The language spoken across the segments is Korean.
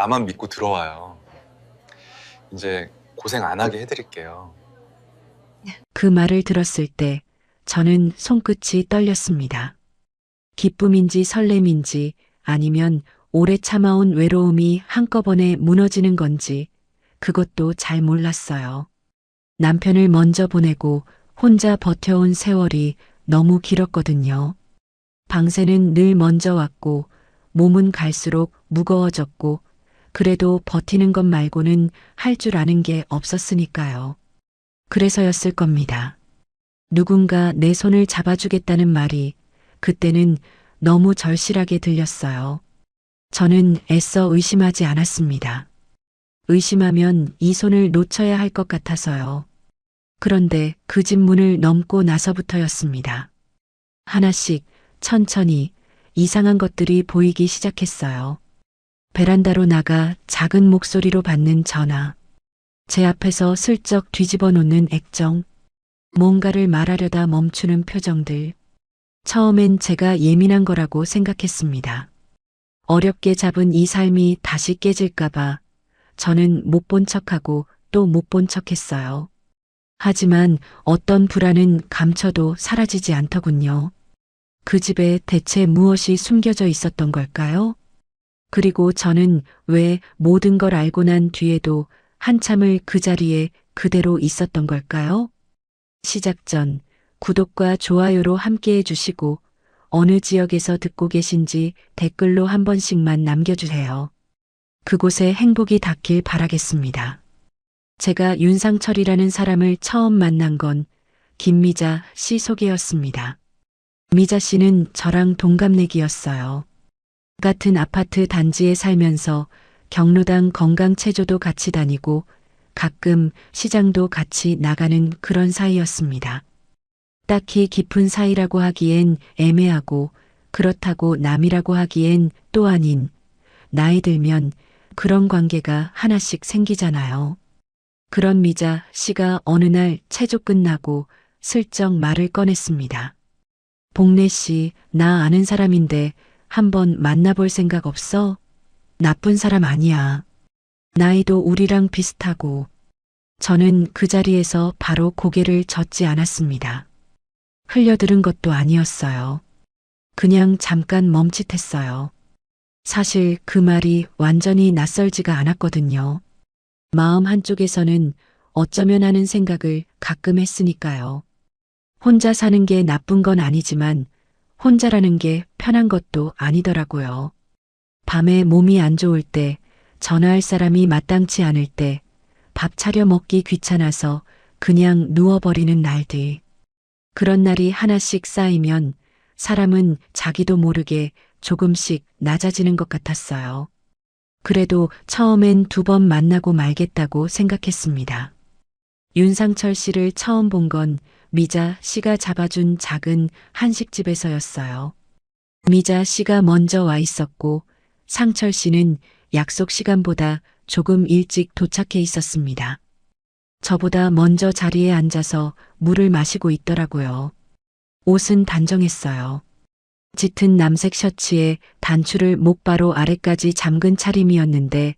나만 믿고 들어와요. 이제 고생 안 하게 해드릴게요. 그 말을 들었을 때 저는 손끝이 떨렸습니다. 기쁨인지 설렘인지 아니면 오래 참아온 외로움이 한꺼번에 무너지는 건지 그것도 잘 몰랐어요. 남편을 먼저 보내고 혼자 버텨온 세월이 너무 길었거든요. 방세는 늘 먼저 왔고 몸은 갈수록 무거워졌고 그래도 버티는 것 말고는 할 줄 아는 게 없었으니까요. 그래서였을 겁니다. 누군가 내 손을 잡아주겠다는 말이 그때는 너무 절실하게 들렸어요. 저는 애써 의심하지 않았습니다. 의심하면 이 손을 놓쳐야 할 것 같아서요. 그런데 그 집 문을 넘고 나서부터였습니다. 하나씩 천천히 이상한 것들이 보이기 시작했어요. 베란다로 나가 작은 목소리로 받는 전화. 제 앞에서 슬쩍 뒤집어 놓는 액정. 뭔가를 말하려다 멈추는 표정들. 처음엔 제가 예민한 거라고 생각했습니다. 어렵게 잡은 이 삶이 다시 깨질까봐 저는 못 본 척하고 또 못 본 척했어요. 하지만 어떤 불안은 감춰도 사라지지 않더군요. 그 집에 대체 무엇이 숨겨져 있었던 걸까요? 그리고 저는 왜 모든 걸 알고 난 뒤에도 한참을 그 자리에 그대로 있었던 걸까요? 시작 전 구독과 좋아요로 함께 해주시고 어느 지역에서 듣고 계신지 댓글로 한 번씩만 남겨주세요. 그곳에 행복이 닿길 바라겠습니다. 제가 윤상철이라는 사람을 처음 만난 건 김미자 씨 소개였습니다. 미자 씨는 저랑 동갑내기였어요. 같은 아파트 단지에 살면서 경로당 건강체조도 같이 다니고 가끔 시장도 같이 나가는 그런 사이였습니다. 딱히 깊은 사이라고 하기엔 애매하고 그렇다고 남이라고 하기엔 또 아닌 나이 들면 그런 관계가 하나씩 생기잖아요. 그런 미자 씨가 어느 날 체조 끝나고 슬쩍 말을 꺼냈습니다. 복래 씨, 나 아는 사람인데 한번 만나볼 생각 없어? 나쁜 사람 아니야. 나이도 우리랑 비슷하고. 저는 그 자리에서 바로 고개를 젓지 않았습니다. 흘려들은 것도 아니었어요. 그냥 잠깐 멈칫했어요. 사실 그 말이 완전히 낯설지가 않았거든요. 마음 한쪽에서는 어쩌면 하는 생각을 가끔 했으니까요. 혼자 사는 게 나쁜 건 아니지만 혼자라는 게 편한 것도 아니더라고요. 밤에 몸이 안 좋을 때, 전화할 사람이 마땅치 않을 때, 밥 차려 먹기 귀찮아서 그냥 누워버리는 날들. 그런 날이 하나씩 쌓이면 사람은 자기도 모르게 조금씩 낮아지는 것 같았어요. 그래도 처음엔 2번 만나고 말겠다고 생각했습니다. 윤상철 씨를 처음 본 건 미자 씨가 잡아준 작은 한식집에서였어요. 미자 씨가 먼저 와 있었고 상철 씨는 약속 시간보다 조금 일찍 도착해 있었습니다. 저보다 먼저 자리에 앉아서 물을 마시고 있더라고요. 옷은 단정했어요. 짙은 남색 셔츠에 단추를 목바로 아래까지 잠근 차림이었는데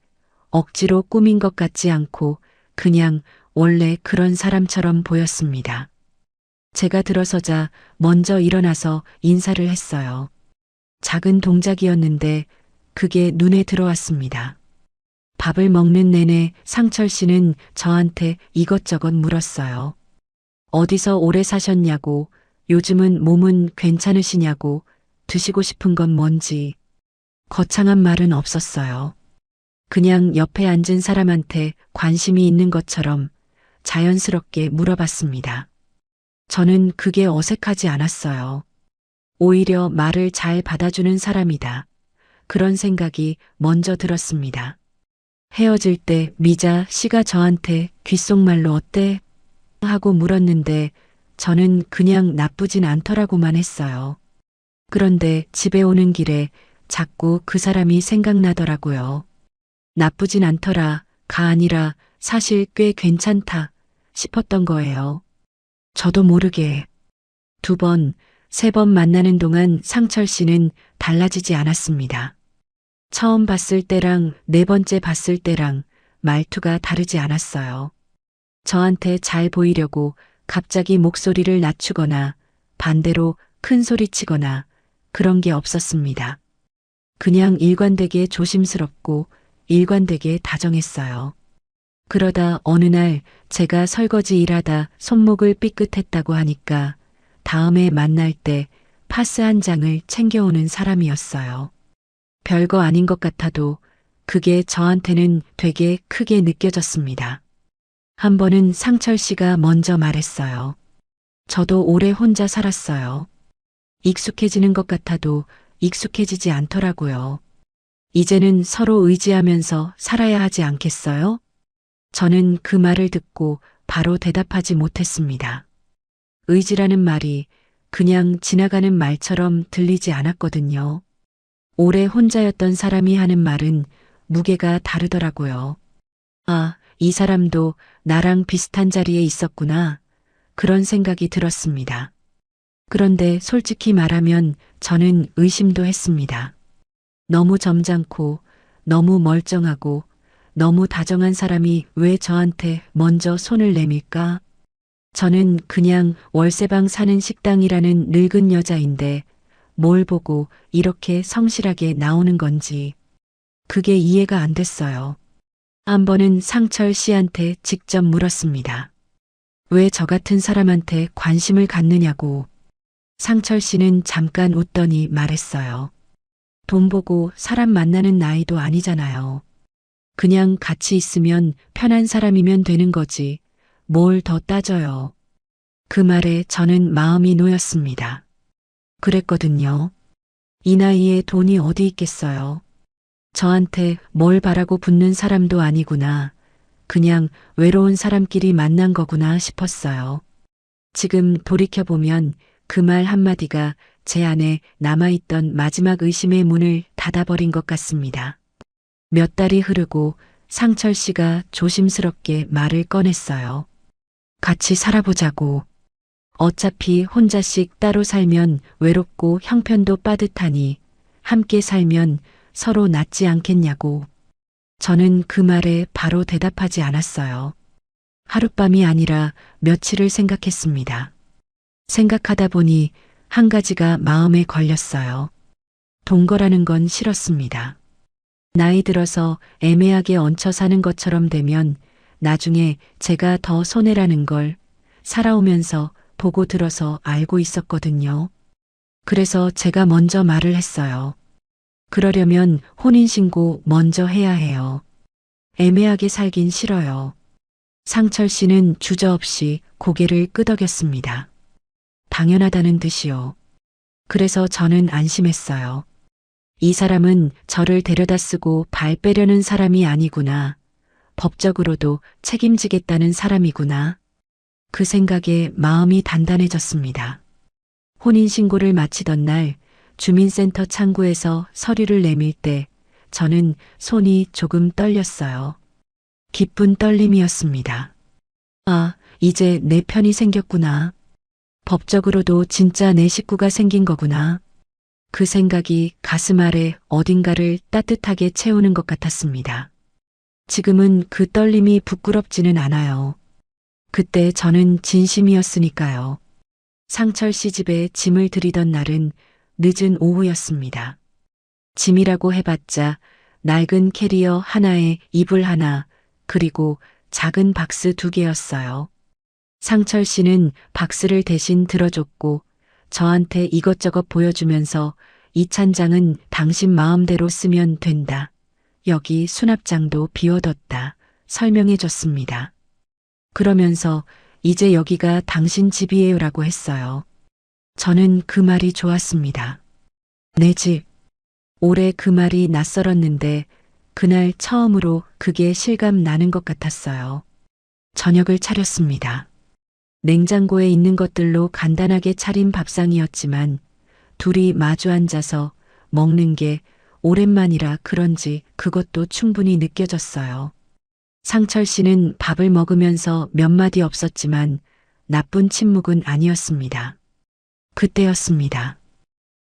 억지로 꾸민 것 같지 않고 그냥 원래 그런 사람처럼 보였습니다. 제가 들어서자 먼저 일어나서 인사를 했어요. 작은 동작이었는데 그게 눈에 들어왔습니다. 밥을 먹는 내내 상철 씨는 저한테 이것저것 물었어요. 어디서 오래 사셨냐고, 요즘은 몸은 괜찮으시냐고, 드시고 싶은 건 뭔지. 거창한 말은 없었어요. 그냥 옆에 앉은 사람한테 관심이 있는 것처럼 자연스럽게 물어봤습니다. 저는 그게 어색하지 않았어요. 오히려 말을 잘 받아주는 사람이다. 그런 생각이 먼저 들었습니다. 헤어질 때 미자 씨가 저한테 귓속말로 어때? 하고 물었는데 저는 그냥 나쁘진 않더라고만 했어요. 그런데 집에 오는 길에 자꾸 그 사람이 생각나더라고요. 나쁘진 않더라, 가 아니라 사실 꽤 괜찮다 싶었던 거예요. 저도 모르게 2번, 3번 만나는 동안 상철 씨는 달라지지 않았습니다. 처음 봤을 때랑 네 번째 봤을 때랑 말투가 다르지 않았어요. 저한테 잘 보이려고 갑자기 목소리를 낮추거나 반대로 큰 소리 치거나 그런 게 없었습니다. 그냥 일관되게 조심스럽고 일관되게 다정했어요. 그러다 어느 날 제가 설거지 일하다 손목을 삐끗했다고 하니까 다음에 만날 때 파스 한 장을 챙겨오는 사람이었어요. 별거 아닌 것 같아도 그게 저한테는 되게 크게 느껴졌습니다. 한 번은 상철 씨가 먼저 말했어요. 저도 오래 혼자 살았어요. 익숙해지는 것 같아도 익숙해지지 않더라고요. 이제는 서로 의지하면서 살아야 하지 않겠어요? 저는 그 말을 듣고 바로 대답하지 못했습니다. 의지라는 말이 그냥 지나가는 말처럼 들리지 않았거든요. 오래 혼자였던 사람이 하는 말은 무게가 다르더라고요. 아, 이 사람도 나랑 비슷한 자리에 있었구나. 그런 생각이 들었습니다. 그런데 솔직히 말하면 저는 의심도 했습니다. 너무 점잖고, 너무 멀쩡하고, 너무 다정한 사람이 왜 저한테 먼저 손을 내밀까? 저는 그냥 월세방 사는 식당이라는 늙은 여자인데 뭘 보고 이렇게 성실하게 나오는 건지 그게 이해가 안 됐어요. 한 번은 상철 씨한테 직접 물었습니다. 왜 저 같은 사람한테 관심을 갖느냐고. 상철 씨는 잠깐 웃더니 말했어요. 돈 보고 사람 만나는 나이도 아니잖아요. 그냥 같이 있으면 편한 사람이면 되는 거지. 뭘 더 따져요. 그 말에 저는 마음이 놓였습니다. 그랬거든요. 이 나이에 돈이 어디 있겠어요. 저한테 뭘 바라고 붙는 사람도 아니구나. 그냥 외로운 사람끼리 만난 거구나 싶었어요. 지금 돌이켜보면 그 말 한마디가 제 안에 남아있던 마지막 의심의 문을 닫아버린 것 같습니다. 몇 달이 흐르고 상철 씨가 조심스럽게 말을 꺼냈어요. 같이 살아보자고. 어차피 혼자씩 따로 살면 외롭고 형편도 빠듯하니 함께 살면 서로 낫지 않겠냐고. 저는 그 말에 바로 대답하지 않았어요. 하룻밤이 아니라 며칠을 생각했습니다. 생각하다 보니 한 가지가 마음에 걸렸어요. 동거라는 건 싫었습니다. 나이 들어서 애매하게 얹혀 사는 것처럼 되면 나중에 제가 더 손해라는 걸 살아오면서 보고 들어서 알고 있었거든요. 그래서 제가 먼저 말을 했어요. 그러려면 혼인신고 먼저 해야 해요. 애매하게 살긴 싫어요. 상철 씨는 주저없이 고개를 끄덕였습니다. 당연하다는 듯이요. 그래서 저는 안심했어요. 이 사람은 저를 데려다 쓰고 발 빼려는 사람이 아니구나. 법적으로도 책임지겠다는 사람이구나. 그 생각에 마음이 단단해졌습니다. 혼인신고를 마치던 날 주민센터 창구에서 서류를 내밀 때 저는 손이 조금 떨렸어요. 기쁜 떨림이었습니다. 아, 이제 내 편이 생겼구나. 법적으로도 진짜 내 식구가 생긴 거구나. 그 생각이 가슴 아래 어딘가를 따뜻하게 채우는 것 같았습니다. 지금은 그 떨림이 부끄럽지는 않아요. 그때 저는 진심이었으니까요. 상철 씨 집에 짐을 들이던 날은 늦은 오후였습니다. 짐이라고 해봤자 낡은 캐리어 하나에 이불 하나, 그리고 작은 박스 2개였어요. 상철 씨는 박스를 대신 들어줬고 저한테 이것저것 보여주면서 이 찬장은 당신 마음대로 쓰면 된다. 여기 수납장도 비워뒀다. 설명해 줬습니다. 그러면서 이제 여기가 당신 집이에요라고 했어요. 저는 그 말이 좋았습니다. 내 집. 올해 그 말이 낯설었는데 그날 처음으로 그게 실감 나는 것 같았어요. 저녁을 차렸습니다. 냉장고에 있는 것들로 간단하게 차린 밥상이었지만 둘이 마주 앉아서 먹는 게 오랜만이라 그런지 그것도 충분히 느껴졌어요. 상철 씨는 밥을 먹으면서 몇 마디 없었지만 나쁜 침묵은 아니었습니다. 그때였습니다.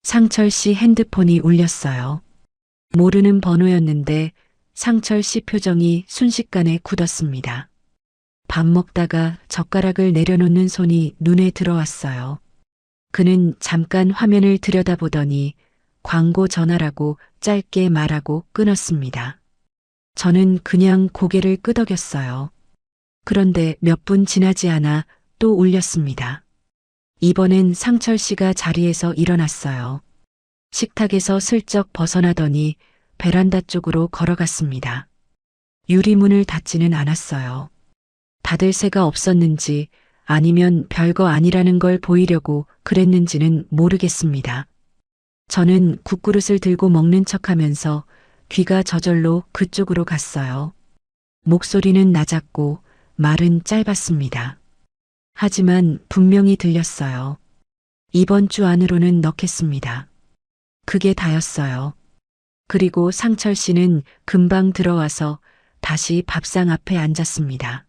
상철 씨 핸드폰이 울렸어요. 모르는 번호였는데 상철 씨 표정이 순식간에 굳었습니다. 밥 먹다가 젓가락을 내려놓는 손이 눈에 들어왔어요. 그는 잠깐 화면을 들여다보더니 광고 전화라고 짧게 말하고 끊었습니다. 저는 그냥 고개를 끄덕였어요. 그런데 몇 분 지나지 않아 또 울렸습니다. 이번엔 상철 씨가 자리에서 일어났어요. 식탁에서 슬쩍 벗어나더니 베란다 쪽으로 걸어갔습니다. 유리문을 닫지는 않았어요. 닫을 새가 없었는지 아니면 별거 아니라는 걸 보이려고 그랬는지는 모르겠습니다. 저는 국그릇을 들고 먹는 척하면서 귀가 저절로 그쪽으로 갔어요. 목소리는 낮았고 말은 짧았습니다. 하지만 분명히 들렸어요. 이번 주 안으로는 넣겠습니다. 그게 다였어요. 그리고 상철 씨는 금방 들어와서 다시 밥상 앞에 앉았습니다.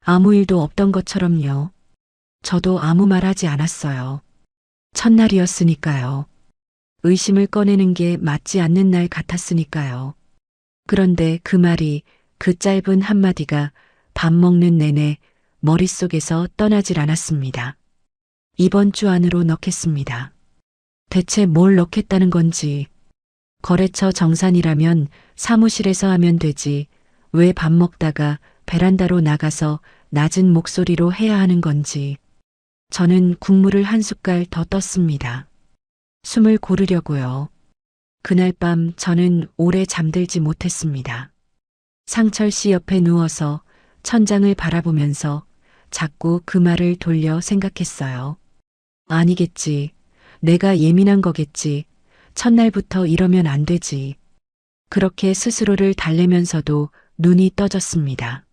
아무 일도 없던 것처럼요. 저도 아무 말 하지 않았어요. 첫날이었으니까요. 의심을 꺼내는 게 맞지 않는 날 같았으니까요. 그런데 그 말이, 그 짧은 한마디가 밥 먹는 내내 머릿속에서 떠나질 않았습니다. 이번 주 안으로 넣겠습니다. 대체 뭘 넣겠다는 건지. 거래처 정산이라면 사무실에서 하면 되지. 왜 밥 먹다가 베란다로 나가서 낮은 목소리로 해야 하는 건지. 저는 국물을 한 숟갈 더 떴습니다. 숨을 고르려고요. 그날 밤 저는 오래 잠들지 못했습니다. 상철 씨 옆에 누워서 천장을 바라보면서 자꾸 그 말을 돌려 생각했어요. 아니겠지. 내가 예민한 거겠지. 첫날부터 이러면 안 되지. 그렇게 스스로를 달래면서도 눈이 떠졌습니다.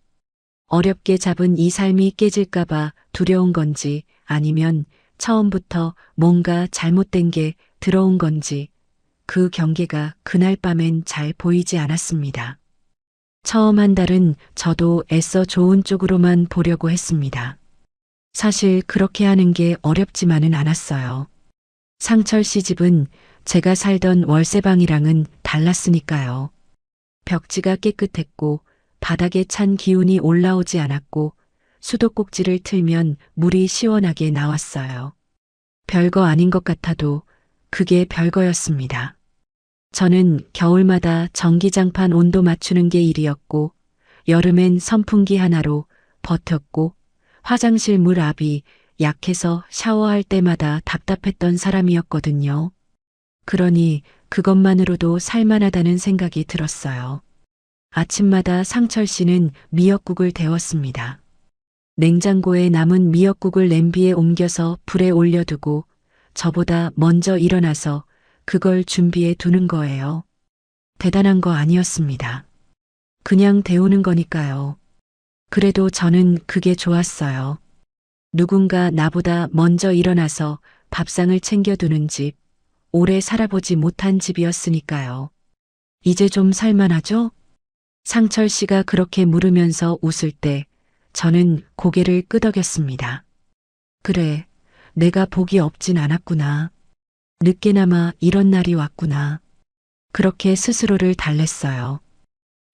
어렵게 잡은 이 삶이 깨질까봐 두려운 건지 아니면 처음부터 뭔가 잘못된 게 들어온 건지 그 경계가 그날 밤엔 잘 보이지 않았습니다. 처음 한 달은 저도 애써 좋은 쪽으로만 보려고 했습니다. 사실 그렇게 하는 게 어렵지만은 않았어요. 상철 씨 집은 제가 살던 월세방이랑은 달랐으니까요. 벽지가 깨끗했고 바닥에 찬 기운이 올라오지 않았고 수도꼭지를 틀면 물이 시원하게 나왔어요. 별거 아닌 것 같아도 그게 별거였습니다. 저는 겨울마다 전기장판 온도 맞추는 게 일이었고 여름엔 선풍기 하나로 버텼고 화장실 물 압이 약해서 샤워할 때마다 답답했던 사람이었거든요. 그러니 그것만으로도 살만하다는 생각이 들었어요. 아침마다 상철 씨는 미역국을 데웠습니다. 냉장고에 남은 미역국을 냄비에 옮겨서 불에 올려두고 저보다 먼저 일어나서 그걸 준비해 두는 거예요. 대단한 거 아니었습니다. 그냥 데우는 거니까요. 그래도 저는 그게 좋았어요. 누군가 나보다 먼저 일어나서 밥상을 챙겨두는 집, 오래 살아보지 못한 집이었으니까요. 이제 좀 살만하죠? 상철 씨가 그렇게 물으면서 웃을 때 저는 고개를 끄덕였습니다. 그래, 내가 복이 없진 않았구나. 늦게나마 이런 날이 왔구나. 그렇게 스스로를 달랬어요.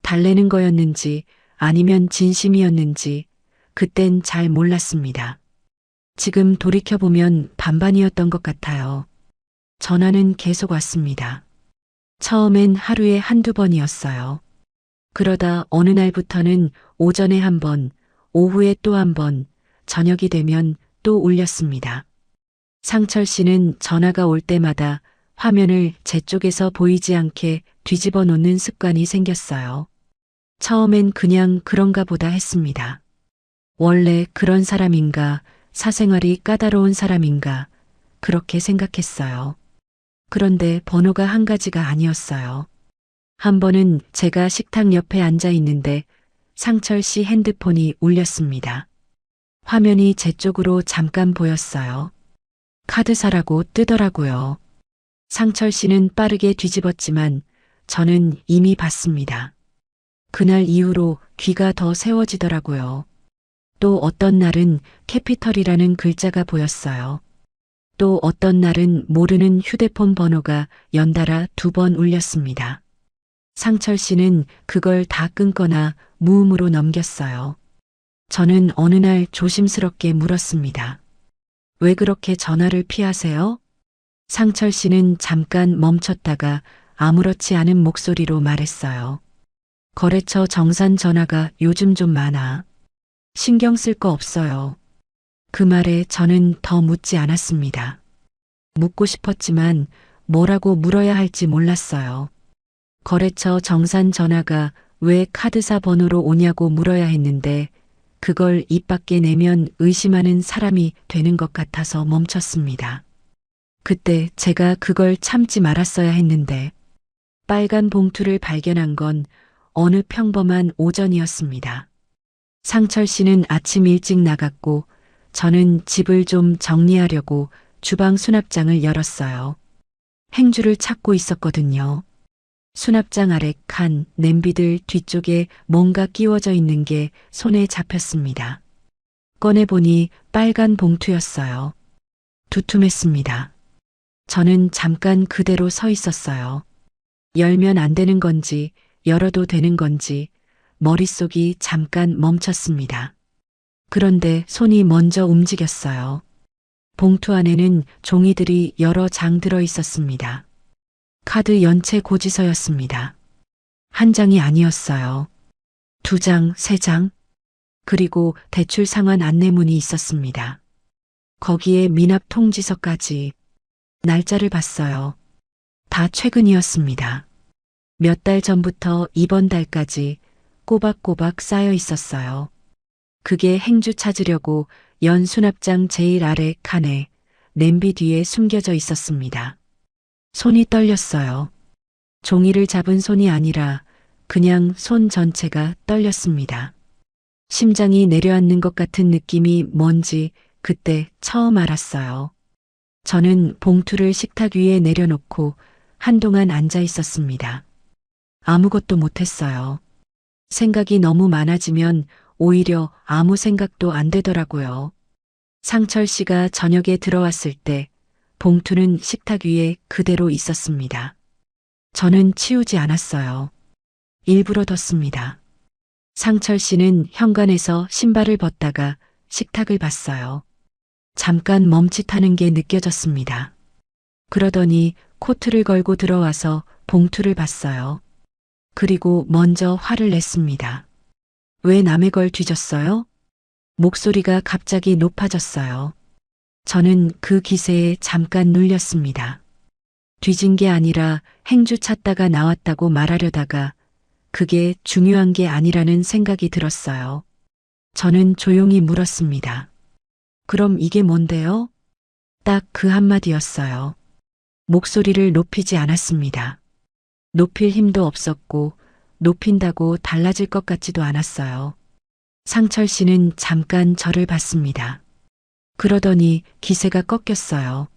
달래는 거였는지 아니면 진심이었는지 그땐 잘 몰랐습니다. 지금 돌이켜보면 반반이었던 것 같아요. 전화는 계속 왔습니다. 처음엔 하루에 한두 번이었어요. 그러다 어느 날부터는 오전에 한 번, 오후에 또 한 번, 저녁이 되면 또 울렸습니다. 상철 씨는 전화가 올 때마다 화면을 제 쪽에서 보이지 않게 뒤집어 놓는 습관이 생겼어요. 처음엔 그냥 그런가 보다 했습니다. 원래 그런 사람인가, 사생활이 까다로운 사람인가, 그렇게 생각했어요. 그런데 번호가 한 가지가 아니었어요. 한 번은 제가 식탁 옆에 앉아 있는데 상철 씨 핸드폰이 울렸습니다. 화면이 제 쪽으로 잠깐 보였어요. 카드사라고 뜨더라고요. 상철 씨는 빠르게 뒤집었지만 저는 이미 봤습니다. 그날 이후로 귀가 더 세워지더라고요. 또 어떤 날은 캐피털이라는 글자가 보였어요. 또 어떤 날은 모르는 휴대폰 번호가 연달아 2번 울렸습니다. 상철 씨는 그걸 다 끊거나 무음으로 넘겼어요. 저는 어느 날 조심스럽게 물었습니다. 왜 그렇게 전화를 피하세요? 상철 씨는 잠깐 멈췄다가 아무렇지 않은 목소리로 말했어요. 거래처 정산 전화가 요즘 좀 많아. 신경 쓸 거 없어요. 그 말에 저는 더 묻지 않았습니다. 묻고 싶었지만 뭐라고 물어야 할지 몰랐어요. 거래처 정산 전화가 왜 카드사 번호로 오냐고 물어야 했는데 그걸 입 밖에 내면 의심하는 사람이 되는 것 같아서 멈췄습니다. 그때 제가 그걸 참지 말았어야 했는데 빨간 봉투를 발견한 건 어느 평범한 오전이었습니다. 상철 씨는 아침 일찍 나갔고 저는 집을 좀 정리하려고 주방 수납장을 열었어요. 행주를 찾고 있었거든요. 수납장 아래 칸, 냄비들 뒤쪽에 뭔가 끼워져 있는 게 손에 잡혔습니다. 꺼내보니 빨간 봉투였어요. 두툼했습니다. 저는 잠깐 그대로 서 있었어요. 열면 안 되는 건지, 열어도 되는 건지, 머릿속이 잠깐 멈췄습니다. 그런데 손이 먼저 움직였어요. 봉투 안에는 종이들이 여러 장 들어 있었습니다. 카드 연체 고지서였습니다. 한 장이 아니었어요. 2장, 3장, 그리고 대출 상환 안내문이 있었습니다. 거기에 미납 통지서까지. 날짜를 봤어요. 다 최근이었습니다. 몇 달 전부터 이번 달까지 꼬박꼬박 쌓여 있었어요. 그게 행주 찾으려고 연 수납장 제일 아래 칸에 냄비 뒤에 숨겨져 있었습니다. 손이 떨렸어요. 종이를 잡은 손이 아니라 그냥 손 전체가 떨렸습니다. 심장이 내려앉는 것 같은 느낌이 뭔지 그때 처음 알았어요. 저는 봉투를 식탁 위에 내려놓고 한동안 앉아 있었습니다. 아무것도 못했어요. 생각이 너무 많아지면 오히려 아무 생각도 안 되더라고요. 상철 씨가 저녁에 들어왔을 때 봉투는 식탁 위에 그대로 있었습니다. 저는 치우지 않았어요. 일부러 뒀습니다. 상철 씨는 현관에서 신발을 벗다가 식탁을 봤어요. 잠깐 멈칫하는 게 느껴졌습니다. 그러더니 코트를 걸고 들어와서 봉투를 봤어요. 그리고 먼저 화를 냈습니다. 왜 남의 걸 뒤졌어요? 목소리가 갑자기 높아졌어요. 저는 그 기세에 잠깐 눌렸습니다. 뒤진 게 아니라 행주 찾다가 나왔다고 말하려다가 그게 중요한 게 아니라는 생각이 들었어요. 저는 조용히 물었습니다. 그럼 이게 뭔데요? 딱 그 한마디였어요. 목소리를 높이지 않았습니다. 높일 힘도 없었고 높인다고 달라질 것 같지도 않았어요. 상철 씨는 잠깐 저를 봤습니다. 그러더니 기세가 꺾였어요.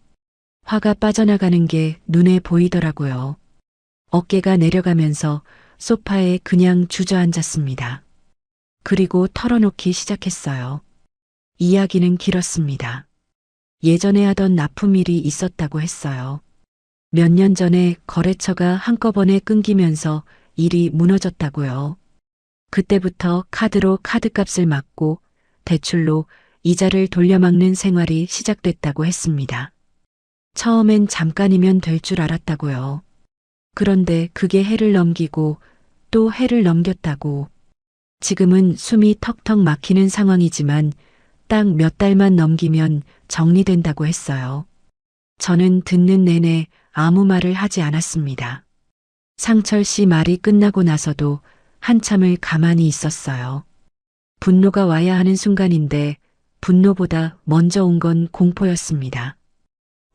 화가 빠져나가는 게 눈에 보이더라고요. 어깨가 내려가면서 소파에 그냥 주저앉았습니다. 그리고 털어놓기 시작했어요. 이야기는 길었습니다. 예전에 하던 납품 일이 있었다고 했어요. 몇 년 전에 거래처가 한꺼번에 끊기면서 일이 무너졌다고요. 그때부터 카드로 카드값을 막고 대출로 이자를 돌려막는 생활이 시작됐다고 했습니다. 처음엔 잠깐이면 될 줄 알았다고요. 그런데 그게 해를 넘기고 또 해를 넘겼다고. 지금은 숨이 턱턱 막히는 상황이지만 딱 몇 달만 넘기면 정리된다고 했어요. 저는 듣는 내내 아무 말을 하지 않았습니다. 상철 씨 말이 끝나고 나서도 한참을 가만히 있었어요. 분노가 와야 하는 순간인데 분노보다 먼저 온 건 공포였습니다.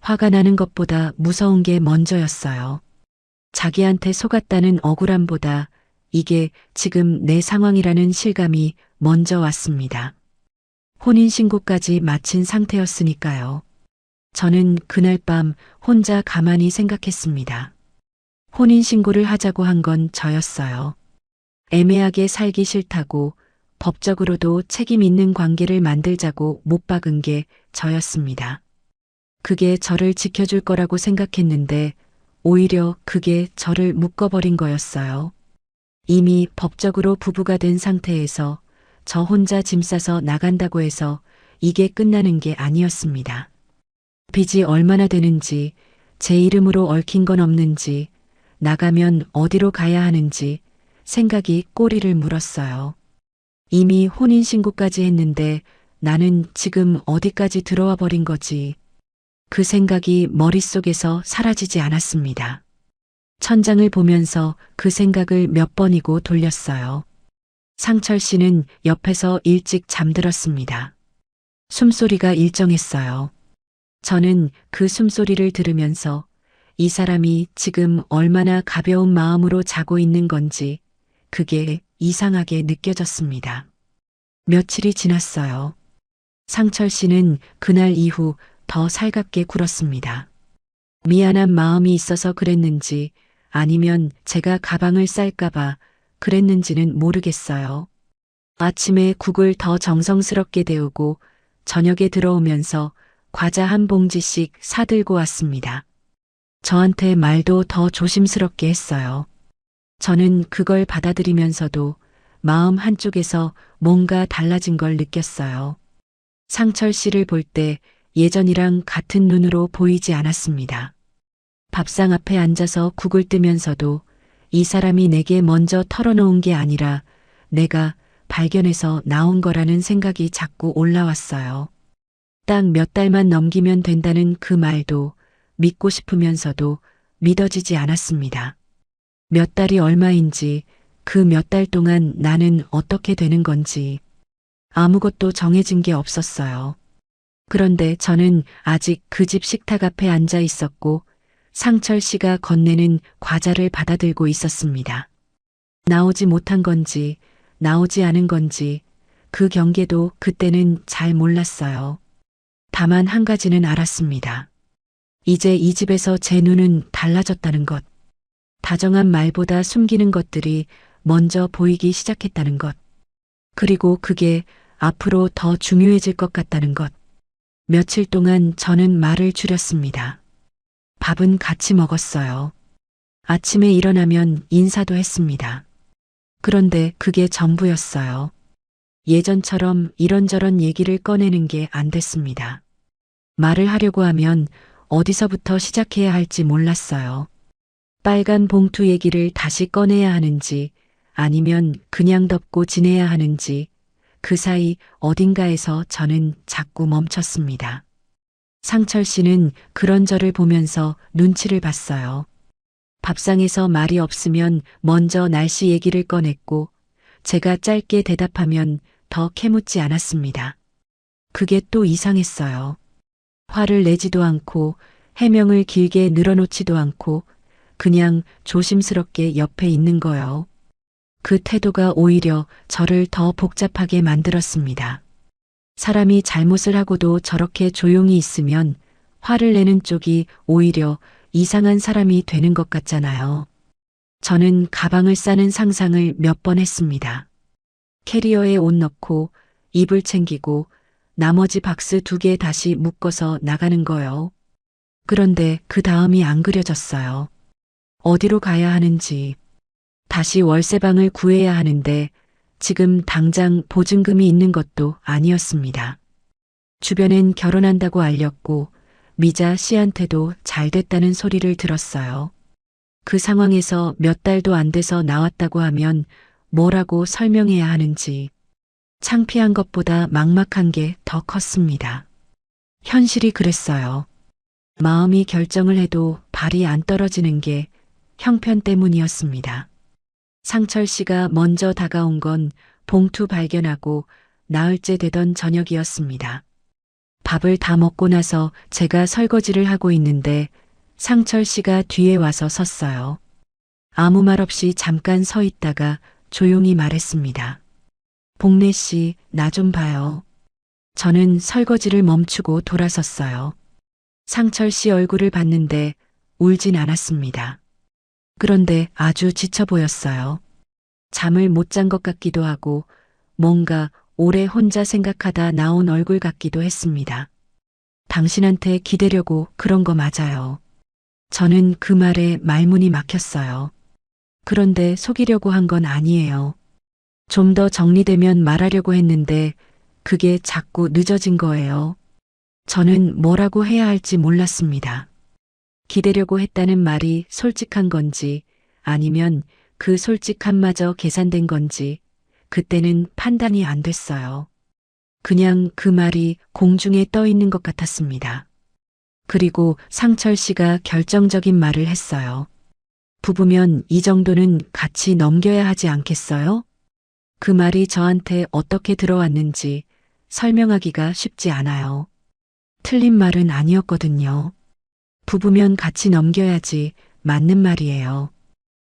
화가 나는 것보다 무서운 게 먼저였어요. 자기한테 속았다는 억울함보다 이게 지금 내 상황이라는 실감이 먼저 왔습니다. 혼인신고까지 마친 상태였으니까요. 저는 그날 밤 혼자 가만히 생각했습니다. 혼인신고를 하자고 한 건 저였어요. 애매하게 살기 싫다고 법적으로도 책임 있는 관계를 만들자고 못 박은 게 저였습니다. 그게 저를 지켜줄 거라고 생각했는데 오히려 그게 저를 묶어버린 거였어요. 이미 법적으로 부부가 된 상태에서 저 혼자 짐 싸서 나간다고 해서 이게 끝나는 게 아니었습니다. 빚이 얼마나 되는지, 제 이름으로 얽힌 건 없는지, 나가면 어디로 가야 하는지 생각이 꼬리를 물었어요. 이미 혼인신고까지 했는데 나는 지금 어디까지 들어와 버린 거지. 그 생각이 머릿속에서 사라지지 않았습니다. 천장을 보면서 그 생각을 몇 번이고 돌렸어요. 상철 씨는 옆에서 일찍 잠들었습니다. 숨소리가 일정했어요. 저는 그 숨소리를 들으면서 이 사람이 지금 얼마나 가벼운 마음으로 자고 있는 건지 그게 이상하게 느껴졌습니다. 며칠이 지났어요. 상철 씨는 그날 이후 더 살갑게 굴었습니다. 미안한 마음이 있어서 그랬는지 아니면 제가 가방을 쌀까봐 그랬는지는 모르겠어요. 아침에 국을 더 정성스럽게 데우고 저녁에 들어오면서 과자 한 봉지씩 사들고 왔습니다. 저한테 말도 더 조심스럽게 했어요. 저는 그걸 받아들이면서도 마음 한쪽에서 뭔가 달라진 걸 느꼈어요. 상철 씨를 볼 때 예전이랑 같은 눈으로 보이지 않았습니다. 밥상 앞에 앉아서 국을 뜨면서도 이 사람이 내게 먼저 털어놓은 게 아니라 내가 발견해서 나온 거라는 생각이 자꾸 올라왔어요. 딱 몇 달만 넘기면 된다는 그 말도 믿고 싶으면서도 믿어지지 않았습니다. 몇 달이 얼마인지, 그 몇 달 동안 나는 어떻게 되는 건지 아무것도 정해진 게 없었어요. 그런데 저는 아직 그 집 식탁 앞에 앉아 있었고 상철 씨가 건네는 과자를 받아들고 있었습니다. 나오지 못한 건지 나오지 않은 건지 그 경계도 그때는 잘 몰랐어요. 다만 한 가지는 알았습니다. 이제 이 집에서 제 눈은 달라졌다는 것. 다정한 말보다 숨기는 것들이 먼저 보이기 시작했다는 것. 그리고 그게 앞으로 더 중요해질 것 같다는 것. 며칠 동안 저는 말을 줄였습니다. 밥은 같이 먹었어요. 아침에 일어나면 인사도 했습니다. 그런데 그게 전부였어요. 예전처럼 이런저런 얘기를 꺼내는 게 안 됐습니다. 말을 하려고 하면 어디서부터 시작해야 할지 몰랐어요. 빨간 봉투 얘기를 다시 꺼내야 하는지 아니면 그냥 덮고 지내야 하는지 그 사이 어딘가에서 저는 자꾸 멈췄습니다. 상철 씨는 그런 저를 보면서 눈치를 봤어요. 밥상에서 말이 없으면 먼저 날씨 얘기를 꺼냈고 제가 짧게 대답하면 더 캐묻지 않았습니다. 그게 또 이상했어요. 화를 내지도 않고 해명을 길게 늘어놓지도 않고 그냥 조심스럽게 옆에 있는 거요. 그 태도가 오히려 저를 더 복잡하게 만들었습니다. 사람이 잘못을 하고도 저렇게 조용히 있으면 화를 내는 쪽이 오히려 이상한 사람이 되는 것 같잖아요. 저는 가방을 싸는 상상을 몇 번 했습니다. 캐리어에 옷 넣고 이불 챙기고 나머지 박스 2개 다시 묶어서 나가는 거요. 그런데 그 다음이 안 그려졌어요. 어디로 가야 하는지, 다시 월세방을 구해야 하는데 지금 당장 보증금이 있는 것도 아니었습니다. 주변엔 결혼한다고 알렸고 미자 씨한테도 잘 됐다는 소리를 들었어요. 그 상황에서 몇 달도 안 돼서 나왔다고 하면 뭐라고 설명해야 하는지 창피한 것보다 막막한 게 더 컸습니다. 현실이 그랬어요. 마음이 결정을 해도 발이 안 떨어지는 게 형편 때문이었습니다. 상철 씨가 먼저 다가온 건 봉투 발견하고 나흘째 되던 저녁이었습니다. 밥을 다 먹고 나서 제가 설거지를 하고 있는데 상철 씨가 뒤에 와서 섰어요. 아무 말 없이 잠깐 서 있다가 조용히 말했습니다. 복래 씨, 나 좀 봐요. 저는 설거지를 멈추고 돌아섰어요. 상철 씨 얼굴을 봤는데 울진 않았습니다. 그런데 아주 지쳐 보였어요. 잠을 못 잔 것 같기도 하고 뭔가 오래 혼자 생각하다 나온 얼굴 같기도 했습니다. 당신한테 기대려고 그런 거 맞아요. 저는 그 말에 말문이 막혔어요. 그런데 속이려고 한 건 아니에요. 좀 더 정리되면 말하려고 했는데 그게 자꾸 늦어진 거예요. 저는 뭐라고 해야 할지 몰랐습니다. 기대려고 했다는 말이 솔직한 건지 아니면 그 솔직함마저 계산된 건지 그때는 판단이 안 됐어요. 그냥 그 말이 공중에 떠 있는 것 같았습니다. 그리고 상철 씨가 결정적인 말을 했어요. 부부면 이 정도는 같이 넘겨야 하지 않겠어요? 그 말이 저한테 어떻게 들어왔는지 설명하기가 쉽지 않아요. 틀린 말은 아니었거든요. 부부면 같이 넘겨야지 맞는 말이에요.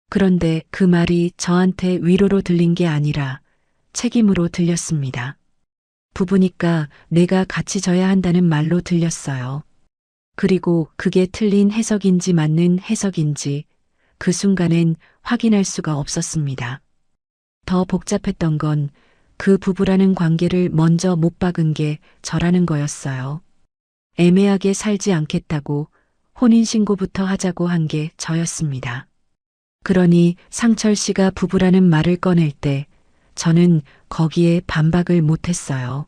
그런데 그 말이 저한테 위로로 들린 게 아니라 책임으로 들렸습니다. 부부니까 내가 같이 져야 한다는 말로 들렸어요. 그리고 그게 틀린 해석인지 맞는 해석인지 그 순간엔 확인할 수가 없었습니다. 더 복잡했던 건 그 부부라는 관계를 먼저 못 박은 게 저라는 거였어요. 애매하게 살지 않겠다고 혼인신고부터 하자고 한 게 저였습니다. 그러니 상철 씨가 부부라는 말을 꺼낼 때 저는 거기에 반박을 못했어요.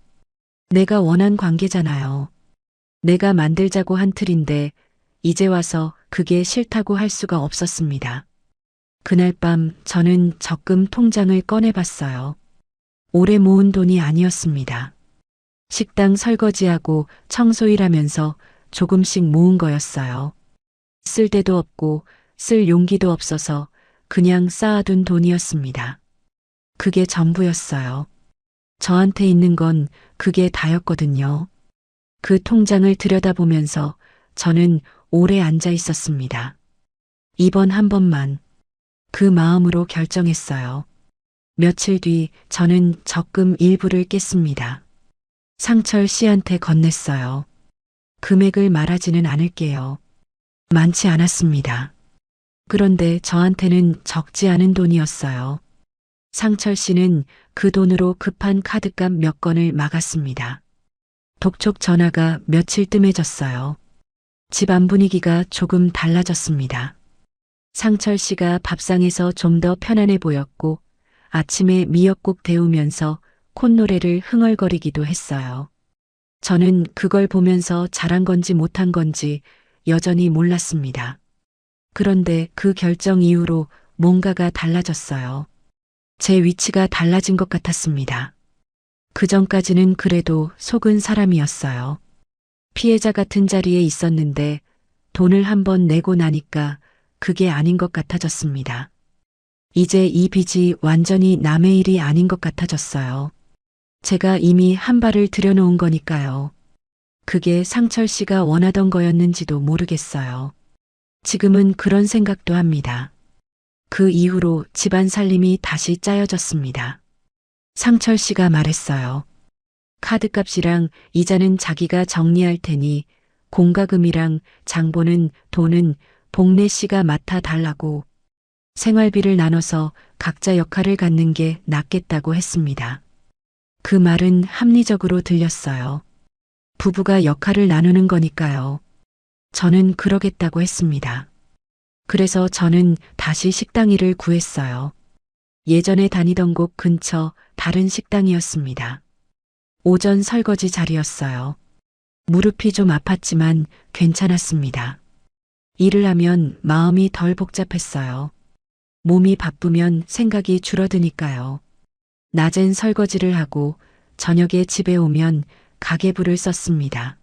내가 원한 관계잖아요. 내가 만들자고 한 틀인데 이제 와서 그게 싫다고 할 수가 없었습니다. 그날 밤 저는 적금 통장을 꺼내봤어요. 오래 모은 돈이 아니었습니다. 식당 설거지하고 청소일하면서 조금씩 모은 거였어요. 쓸 데도 없고 쓸 용기도 없어서 그냥 쌓아둔 돈이었습니다. 그게 전부였어요. 저한테 있는 건 그게 다였거든요. 그 통장을 들여다보면서 저는 오래 앉아 있었습니다. 이번 한 번만 그 마음으로 결정했어요. 며칠 뒤 저는 적금 일부를 깼습니다. 상철 씨한테 건넸어요. 금액을 말하지는 않을게요. 많지 않았습니다. 그런데 저한테는 적지 않은 돈이었어요. 상철 씨는 그 돈으로 급한 카드값 몇 건을 막았습니다. 독촉 전화가 며칠 뜸해졌어요. 집안 분위기가 조금 달라졌습니다. 상철 씨가 밥상에서 좀 더 편안해 보였고 아침에 미역국 데우면서 콧노래를 흥얼거리기도 했어요. 저는 그걸 보면서 잘한 건지 못한 건지 여전히 몰랐습니다. 그런데 그 결정 이후로 뭔가가 달라졌어요. 제 위치가 달라진 것 같았습니다. 그 전까지는 그래도 속은 사람이었어요. 피해자 같은 자리에 있었는데 돈을 한번 내고 나니까 그게 아닌 것 같아졌습니다. 이제 이 빚이 완전히 남의 일이 아닌 것 같아졌어요. 제가 이미 한 발을 들여놓은 거니까요. 그게 상철 씨가 원하던 거였는지도 모르겠어요. 지금은 그런 생각도 합니다. 그 이후로 집안 살림이 다시 짜여졌습니다. 상철 씨가 말했어요. 카드값이랑 이자는 자기가 정리할 테니 공과금이랑 장보는 돈은 복래 씨가 맡아 달라고 생활비를 나눠서 각자 역할을 갖는 게 낫겠다고 했습니다. 그 말은 합리적으로 들렸어요. 부부가 역할을 나누는 거니까요. 저는 그러겠다고 했습니다. 그래서 저는 다시 식당 일을 구했어요. 예전에 다니던 곳 근처 다른 식당이었습니다. 오전 설거지 자리였어요. 무릎이 좀 아팠지만 괜찮았습니다. 일을 하면 마음이 덜 복잡했어요. 몸이 바쁘면 생각이 줄어드니까요. 낮엔 설거지를 하고 저녁에 집에 오면 가계부를 썼습니다.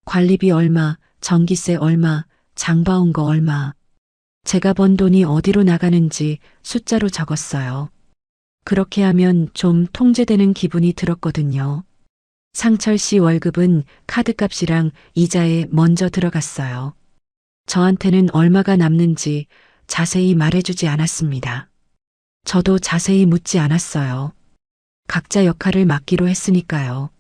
관리비 얼마, 전기세 얼마, 장 봐온 거 얼마. 제가 번 돈이 어디로 나가는지 숫자로 적었어요. 그렇게 하면 좀 통제되는 기분이 들었거든요. 상철 씨 월급은 카드값이랑 이자에 먼저 들어갔어요. 저한테는 얼마가 남는지 자세히 말해주지 않았습니다. 저도 자세히 묻지 않았어요. 각자 역할을 맡기로 했으니까요.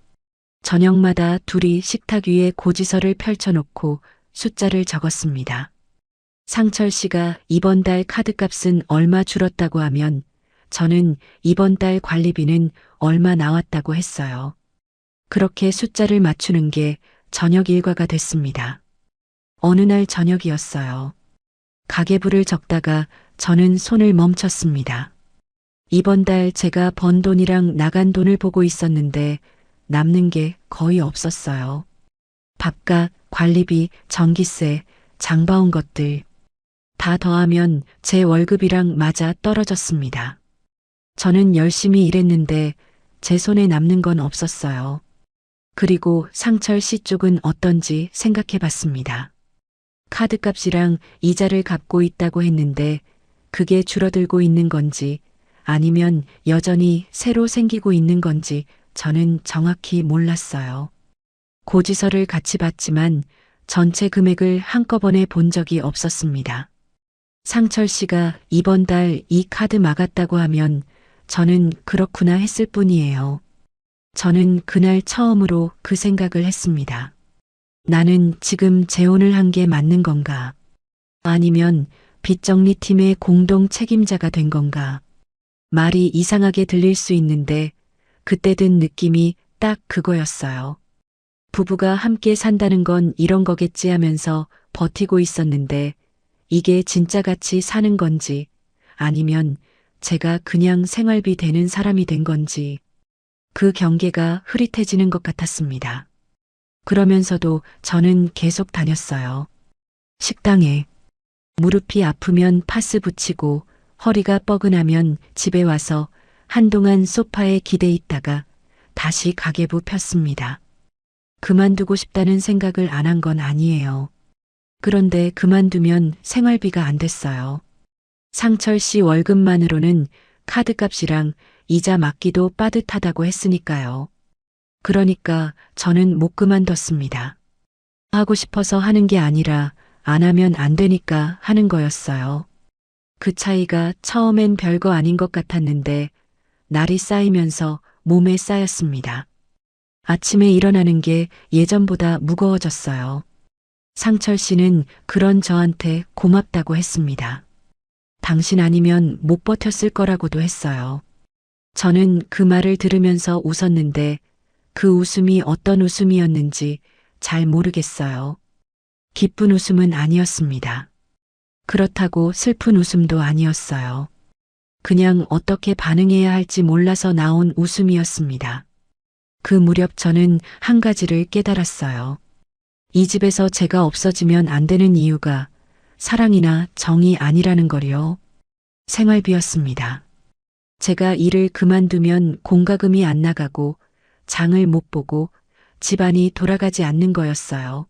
저녁마다 둘이 식탁 위에 고지서를 펼쳐놓고 숫자를 적었습니다. 상철 씨가 이번 달 카드값은 얼마 줄었다고 하면 저는 이번 달 관리비는 얼마 나왔다고 했어요. 그렇게 숫자를 맞추는 게 저녁 일과가 됐습니다. 어느 날 저녁이었어요. 가계부를 적다가 저는 손을 멈췄습니다. 이번 달 제가 번 돈이랑 나간 돈을 보고 있었는데 남는 게 거의 없었어요. 밥값, 관리비, 전기세, 장 봐온 것들 다 더하면 제 월급이랑 맞아 떨어졌습니다. 저는 열심히 일했는데 제 손에 남는 건 없었어요. 그리고 상철 씨 쪽은 어떤지 생각해 봤습니다. 카드값이랑 이자를 갚고 있다고 했는데 그게 줄어들고 있는 건지 아니면 여전히 새로 생기고 있는 건지 저는 정확히 몰랐어요. 고지서를 같이 봤지만 전체 금액을 한꺼번에 본 적이 없었습니다. 상철 씨가 이번 달 이 카드 막았다고 하면 저는 그렇구나 했을 뿐이에요. 저는 그날 처음으로 그 생각을 했습니다. 나는 지금 재혼을 한 게 맞는 건가? 아니면 빚정리팀의 공동 책임자가 된 건가? 말이 이상하게 들릴 수 있는데 그때 든 느낌이 딱 그거였어요. 부부가 함께 산다는 건 이런 거겠지 하면서 버티고 있었는데 이게 진짜 같이 사는 건지 아니면 제가 그냥 생활비 되는 사람이 된 건지 그 경계가 흐릿해지는 것 같았습니다. 그러면서도 저는 계속 다녔어요. 식당에 무릎이 아프면 파스 붙이고 허리가 뻐근하면 집에 와서 한동안 소파에 기대 있다가 다시 가계부 폈습니다. 그만두고 싶다는 생각을 안 한 건 아니에요. 그런데 그만두면 생활비가 안 됐어요. 상철 씨 월급만으로는 카드값이랑 이자 맞기도 빠듯하다고 했으니까요. 그러니까 저는 못 그만뒀습니다. 하고 싶어서 하는 게 아니라 안 하면 안 되니까 하는 거였어요. 그 차이가 처음엔 별거 아닌 것 같았는데 날이 쌓이면서 몸에 쌓였습니다. 아침에 일어나는 게 예전보다 무거워졌어요. 상철 씨는 그런 저한테 고맙다고 했습니다. 당신 아니면 못 버텼을 거라고도 했어요. 저는 그 말을 들으면서 웃었는데 그 웃음이 어떤 웃음이었는지 잘 모르겠어요. 기쁜 웃음은 아니었습니다. 그렇다고 슬픈 웃음도 아니었어요. 그냥 어떻게 반응해야 할지 몰라서 나온 웃음이었습니다. 그 무렵 저는 한 가지를 깨달았어요. 이 집에서 제가 없어지면 안 되는 이유가 사랑이나 정이 아니라는 거요. 생활비였습니다. 제가 일을 그만두면 공과금이 안 나가고 장을 못 보고 집안이 돌아가지 않는 거였어요.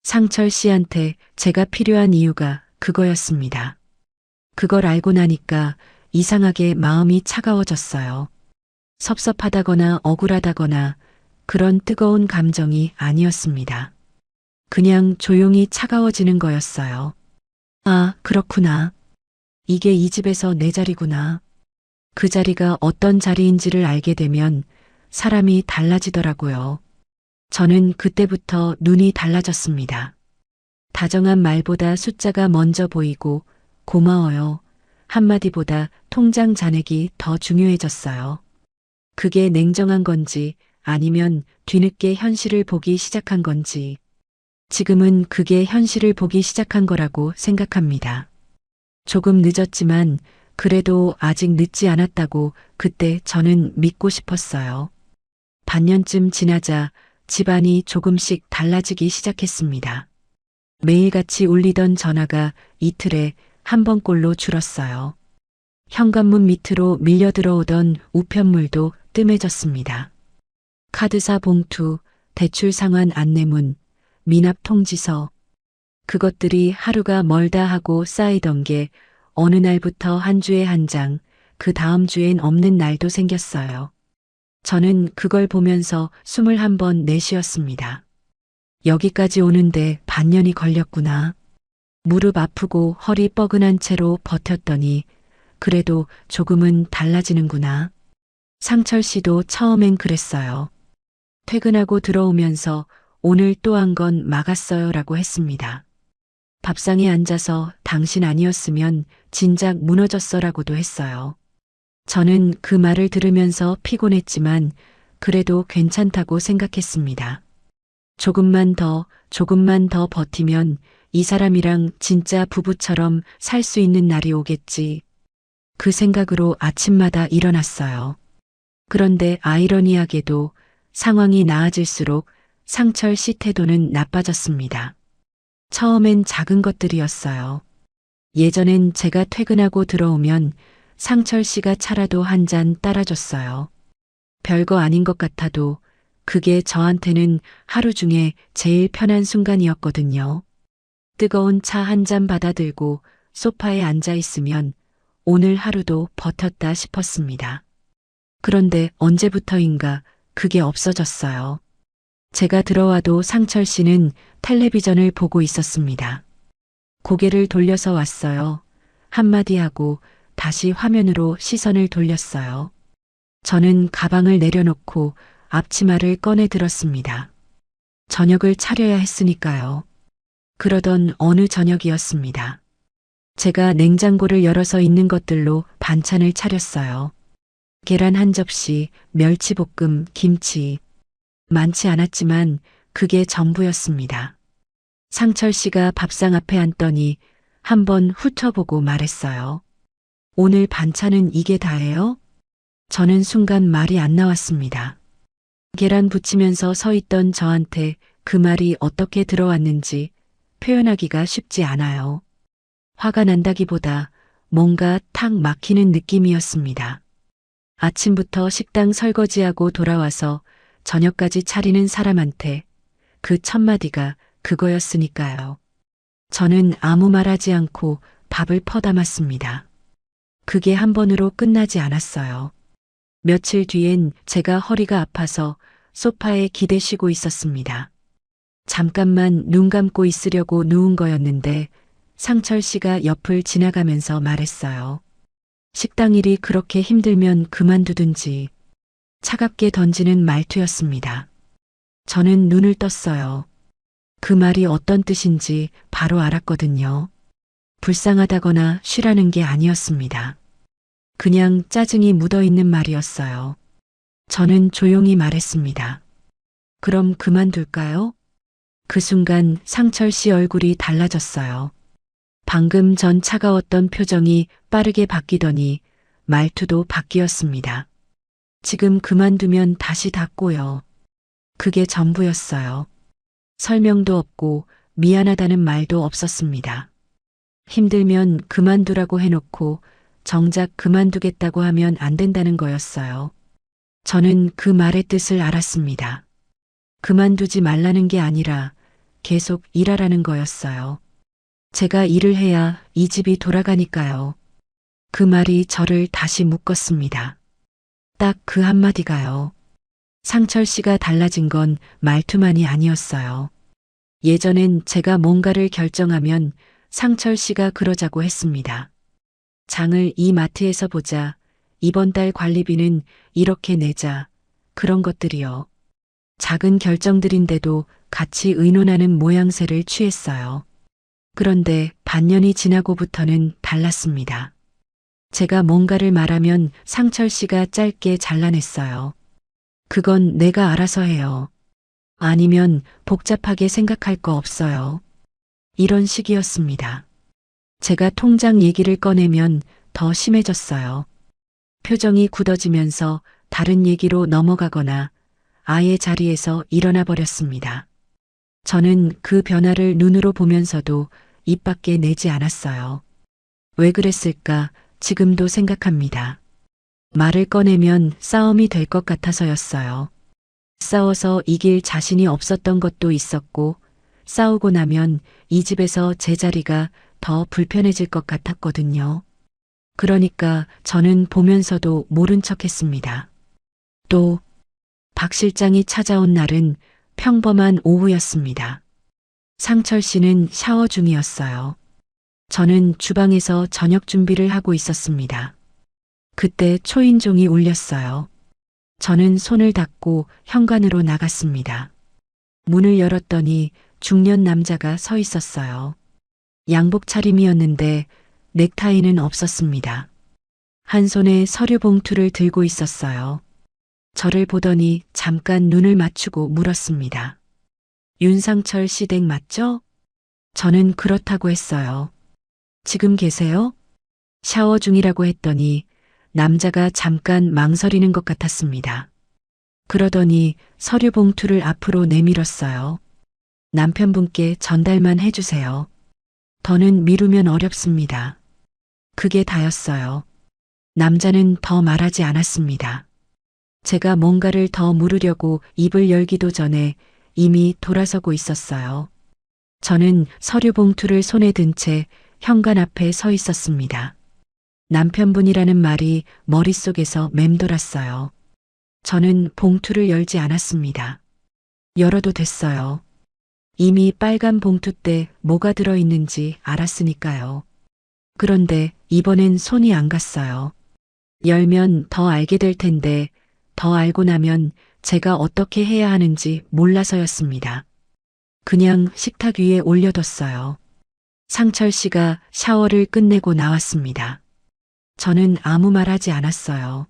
상철 씨한테 제가 필요한 이유가 그거였습니다. 그걸 알고 나니까 이상하게 마음이 차가워졌어요. 섭섭하다거나 억울하다거나 그런 뜨거운 감정이 아니었습니다. 그냥 조용히 차가워지는 거였어요. 아, 그렇구나. 이게 이 집에서 내 자리구나. 그 자리가 어떤 자리인지를 알게 되면 사람이 달라지더라고요. 저는 그때부터 눈이 달라졌습니다. 다정한 말보다 숫자가 먼저 보이고 고마워요. 한마디보다 통장 잔액이 더 중요해졌어요. 그게 냉정한 건지 아니면 뒤늦게 현실을 보기 시작한 건지 지금은 그게 현실을 보기 시작한 거라고 생각합니다. 조금 늦었지만 그래도 아직 늦지 않았다고 그때 저는 믿고 싶었어요. 반년쯤 지나자 집안이 조금씩 달라지기 시작했습니다. 매일같이 울리던 전화가 이틀에 한 번꼴로 줄었어요. 현관문 밑으로 밀려 들어오던 우편물도 뜸해졌습니다. 카드사 봉투, 대출 상환 안내문, 미납 통지서. 그것들이 하루가 멀다 하고 쌓이던 게 어느 날부터 한 주에 한 장, 그 다음 주엔 없는 날도 생겼어요. 저는 그걸 보면서 숨을 한 번 내쉬었습니다. 여기까지 오는데 반년이 걸렸구나. 무릎 아프고 허리 뻐근한 채로 버텼더니 그래도 조금은 달라지는구나. 상철 씨도 처음엔 그랬어요. 퇴근하고 들어오면서 오늘 또 한 건 막았어요 라고 했습니다. 밥상에 앉아서 당신 아니었으면 진작 무너졌어 라고도 했어요. 저는 그 말을 들으면서 피곤했지만 그래도 괜찮다고 생각했습니다. 조금만 더 버티면 이 사람이랑 진짜 부부처럼 살 수 있는 날이 오겠지. 그 생각으로 아침마다 일어났어요. 그런데 아이러니하게도 상황이 나아질수록 상철 씨 태도는 나빠졌습니다. 처음엔 작은 것들이었어요. 예전엔 제가 퇴근하고 들어오면 상철 씨가 차라도 한 잔 따라줬어요. 별거 아닌 것 같아도 그게 저한테는 하루 중에 제일 편한 순간이었거든요. 뜨거운 차 한 잔 받아들고 소파에 앉아 있으면 오늘 하루도 버텼다 싶었습니다. 그런데 언제부터인가 그게 없어졌어요. 제가 들어와도 상철 씨는 텔레비전을 보고 있었습니다. 고개를 돌려서 왔어요. 한마디 하고 다시 화면으로 시선을 돌렸어요. 저는 가방을 내려놓고 앞치마를 꺼내 들었습니다. 저녁을 차려야 했으니까요. 그러던 어느 저녁이었습니다. 제가 냉장고를 열어서 있는 것들로 반찬을 차렸어요. 계란 한 접시, 멸치볶음, 김치. 많지 않았지만 그게 전부였습니다. 상철 씨가 밥상 앞에 앉더니 한번 훑어보고 말했어요. 오늘 반찬은 이게 다예요? 저는 순간 말이 안 나왔습니다. 계란 부치면서 서 있던 저한테 그 말이 어떻게 들어왔는지 표현하기가 쉽지 않아요. 화가 난다기보다 뭔가 탁 막히는 느낌이었습니다. 아침부터 식당 설거지하고 돌아와서 저녁까지 차리는 사람한테 그 첫마디가 그거였으니까요. 저는 아무 말 하지 않고 밥을 퍼담았습니다. 그게 한 번으로 끝나지 않았어요. 며칠 뒤엔 제가 허리가 아파서 소파에 기대시고 있었습니다. 잠깐만 눈 감고 있으려고 누운 거였는데 상철 씨가 옆을 지나가면서 말했어요. 식당 일이 그렇게 힘들면 그만두든지. 차갑게 던지는 말투였습니다. 저는 눈을 떴어요. 그 말이 어떤 뜻인지 바로 알았거든요. 불쌍하다거나 쉬라는 게 아니었습니다. 그냥 짜증이 묻어있는 말이었어요. 저는 조용히 말했습니다. 그럼 그만둘까요? 그 순간 상철 씨 얼굴이 달라졌어요. 방금 전 차가웠던 표정이 빠르게 바뀌더니 말투도 바뀌었습니다. 지금 그만두면 다시 닫고요. 그게 전부였어요. 설명도 없고 미안하다는 말도 없었습니다. 힘들면 그만두라고 해놓고 정작 그만두겠다고 하면 안 된다는 거였어요. 저는 그 말의 뜻을 알았습니다. 그만두지 말라는 게 아니라 계속 일하라는 거였어요. 제가 일을 해야 이 집이 돌아가니까요. 그 말이 저를 다시 묶었습니다. 딱 그 한마디가요. 상철 씨가 달라진 건 말투만이 아니었어요. 예전엔 제가 뭔가를 결정하면 상철 씨가 그러자고 했습니다. 장을 이 마트에서 보자. 이번 달 관리비는 이렇게 내자. 그런 것들이요. 작은 결정들인데도 같이 의논하는 모양새를 취했어요. 그런데 반년이 지나고부터는 달랐습니다. 제가 뭔가를 말하면 상철 씨가 짧게 잘라냈어요. 그건 내가 알아서 해요. 아니면 복잡하게 생각할 거 없어요. 이런 식이었습니다. 제가 통장 얘기를 꺼내면 더 심해졌어요. 표정이 굳어지면서 다른 얘기로 넘어가거나 아예 자리에서 일어나 버렸습니다. 저는 그 변화를 눈으로 보면서도 입 밖에 내지 않았어요. 왜 그랬을까 지금도 생각합니다. 말을 꺼내면 싸움이 될 것 같아서였어요. 싸워서 이길 자신이 없었던 것도 있었고, 싸우고 나면 이 집에서 제 자리가 더 불편해질 것 같았거든요. 그러니까 저는 보면서도 모른 척 했습니다. 또, 박 실장이 찾아온 날은 평범한 오후였습니다. 상철 씨는 샤워 중이었어요. 저는 주방에서 저녁 준비를 하고 있었습니다. 그때 초인종이 울렸어요. 저는 손을 닦고 현관으로 나갔습니다. 문을 열었더니 중년 남자가 서 있었어요. 양복 차림이었는데 넥타이는 없었습니다. 한 손에 서류 봉투를 들고 있었어요. 저를 보더니 잠깐 눈을 맞추고 물었습니다. 윤상철 씨 댁 맞죠? 저는 그렇다고 했어요. 지금 계세요? 샤워 중이라고 했더니 남자가 잠깐 망설이는 것 같았습니다. 그러더니 서류 봉투를 앞으로 내밀었어요. 남편분께 전달만 해주세요. 더는 미루면 어렵습니다. 그게 다였어요. 남자는 더 말하지 않았습니다. 제가 뭔가를 더 물으려고 입을 열기도 전에 이미 돌아서고 있었어요. 저는 서류 봉투를 손에 든 채 현관 앞에 서 있었습니다. 남편분이라는 말이 머릿속에서 맴돌았어요. 저는 봉투를 열지 않았습니다. 열어도 됐어요. 이미 빨간 봉투 때 뭐가 들어있는지 알았으니까요. 그런데 이번엔 손이 안 갔어요. 열면 더 알게 될 텐데 더 알고 나면 제가 어떻게 해야 하는지 몰라서였습니다. 그냥 식탁 위에 올려뒀어요. 상철 씨가 샤워를 끝내고 나왔습니다. 저는 아무 말 하지 않았어요.